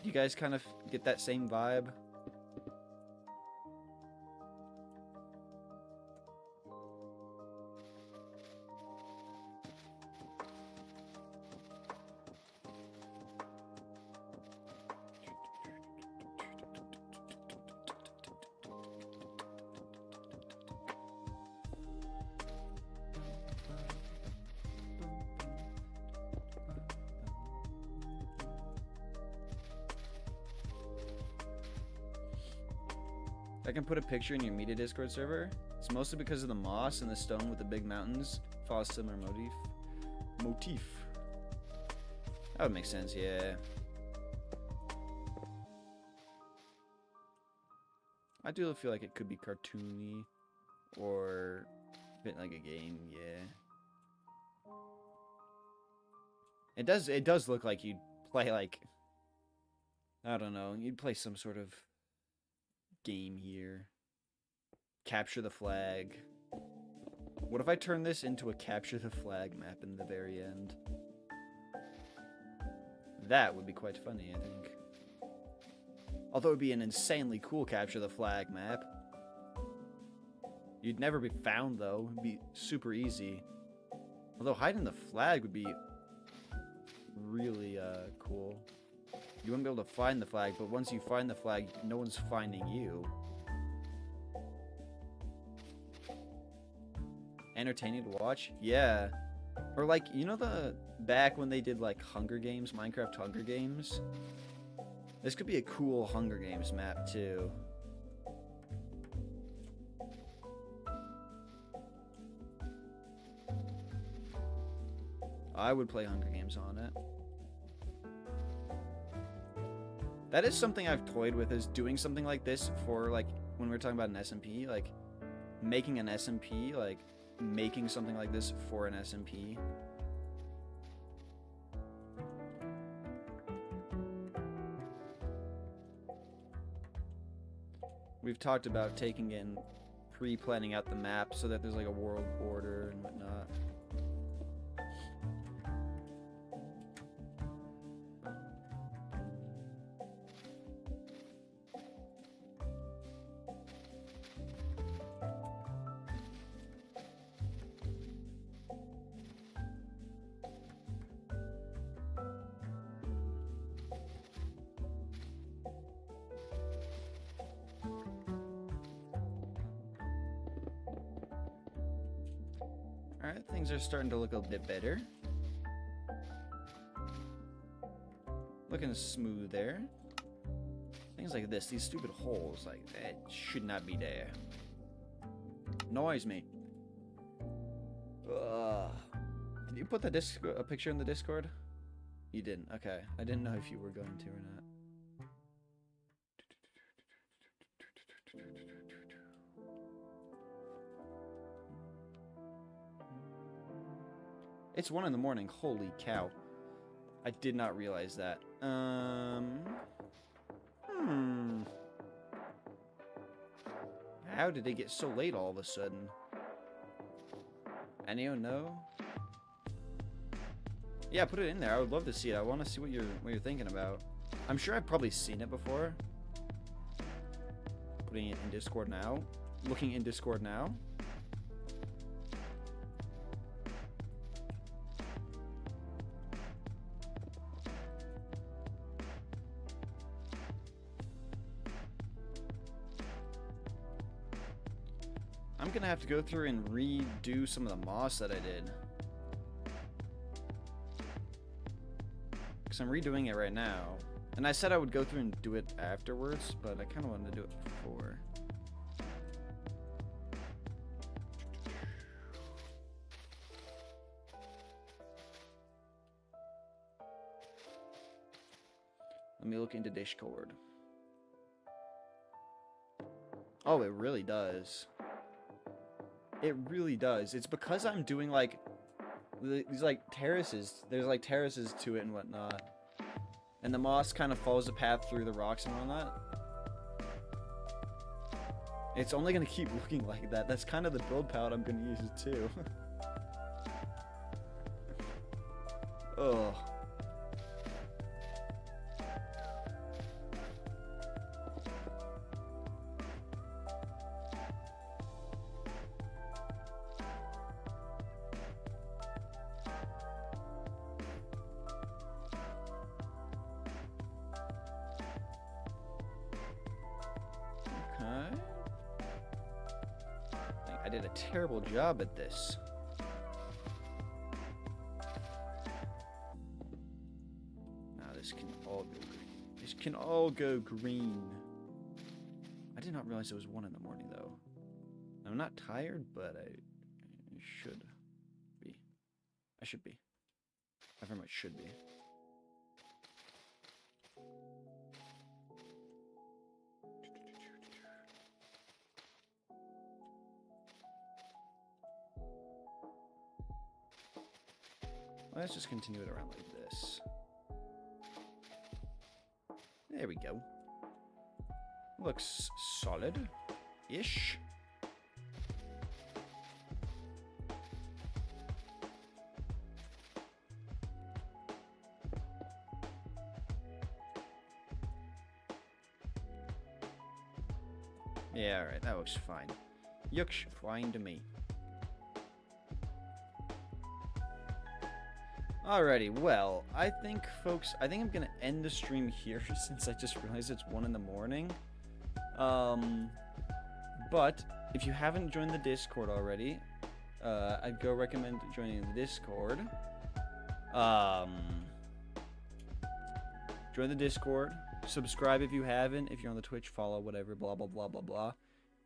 Do you guys kind of get that same vibe? I can put a picture in your media Discord server. It's mostly because of the moss and the stone with the big mountains. Follow a similar motif. That would make sense, yeah. I do feel like it could be cartoony. Or fit like a game, yeah. It does look like you'd play like, I don't know, you'd play some sort of game here. Capture the flag. What if I turn this into a capture the flag map in the very end? That would be quite funny, I think. Although it would be an insanely cool capture the flag map. You'd never be found, though. It'd be super easy. Although hiding the flag would be really cool. You wouldn't be able to find the flag, but once you find the flag, no one's finding you. Entertaining to watch? Yeah. Or like, you know the back when they did like Hunger Games, Minecraft Hunger Games? This could be a cool Hunger Games map too. I would play Hunger Games on it. That is something I've toyed with, is doing something like this for like when we were talking about an SMP, like making an SMP, like making something like this for an SMP. We've talked about taking in pre-planning out the map so that there's like a world border and whatnot. Alright, things are starting to look a bit better. Looking smooth there. Things like this, these stupid holes, like, that should not be there. Annoys me. Ugh. Did you put the a picture in the Discord? You didn't. Okay. I didn't know if you were going to or not. It's 1 in the morning. Holy cow. I did not realize that. How did it get so late all of a sudden? Anyone know? Yeah, put it in there. I would love to see it. I want to see what you're thinking about. I'm sure I've probably seen it before. Putting it in Discord now. Looking in Discord now. I'm gonna have to go through and redo some of the moss that I did. Because I'm redoing it right now. And I said I would go through and do it afterwards, but I kind of wanted to do it before. Let me look into Discord. Oh, it really does. It really does. It's because I'm doing like these like terraces. There's like terraces to it and whatnot. And the moss kind of follows the path through the rocks and whatnot. It's only going to keep looking like that. That's kind of the build palette I'm going to use it too. Ugh. I did a terrible job at this. Now this can all go green. This can all go green. I did not realize it was 1 in the morning though. I'm not tired, but I should be. I should be. I very much should be. Let's just continue it around like this. There we go. Looks solid-ish. Yeah, alright, that looks fine. Looks fine to me. Alrighty, well, I think, folks, I think I'm going to end the stream here since I just realized it's 1 in the morning. But if you haven't joined the Discord already, I'd go recommend joining the Discord. Join the Discord. Subscribe if you haven't. If you're on the Twitch, follow, whatever, blah, blah, blah, blah, blah.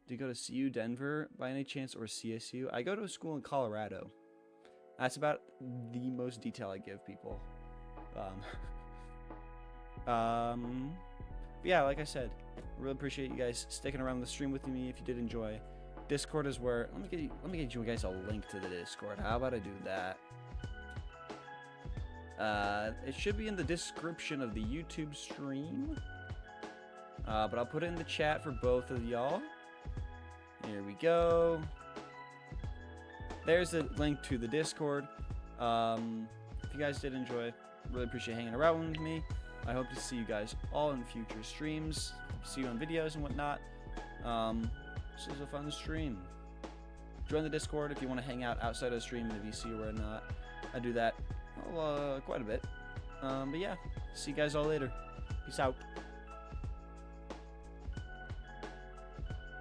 Do you go to CU Denver by any chance, or CSU? I go to a school in Colorado. That's about the most detail I give people. But yeah, like I said, really appreciate you guys sticking around the stream with me if you did enjoy. Discord is where... Let me get you guys a link to the Discord. How about I do that? It should be in the description of the YouTube stream. But I'll put it in the chat for both of y'all. Here we go. There's a link to the Discord. If you guys did enjoy, really appreciate hanging around with me. I hope to see you guys all in future streams. See you on videos and whatnot. This was a fun stream. Join the Discord if you want to hang out outside of the stream in the VC or whatnot. I do that quite a bit. But yeah, see you guys all later. Peace out.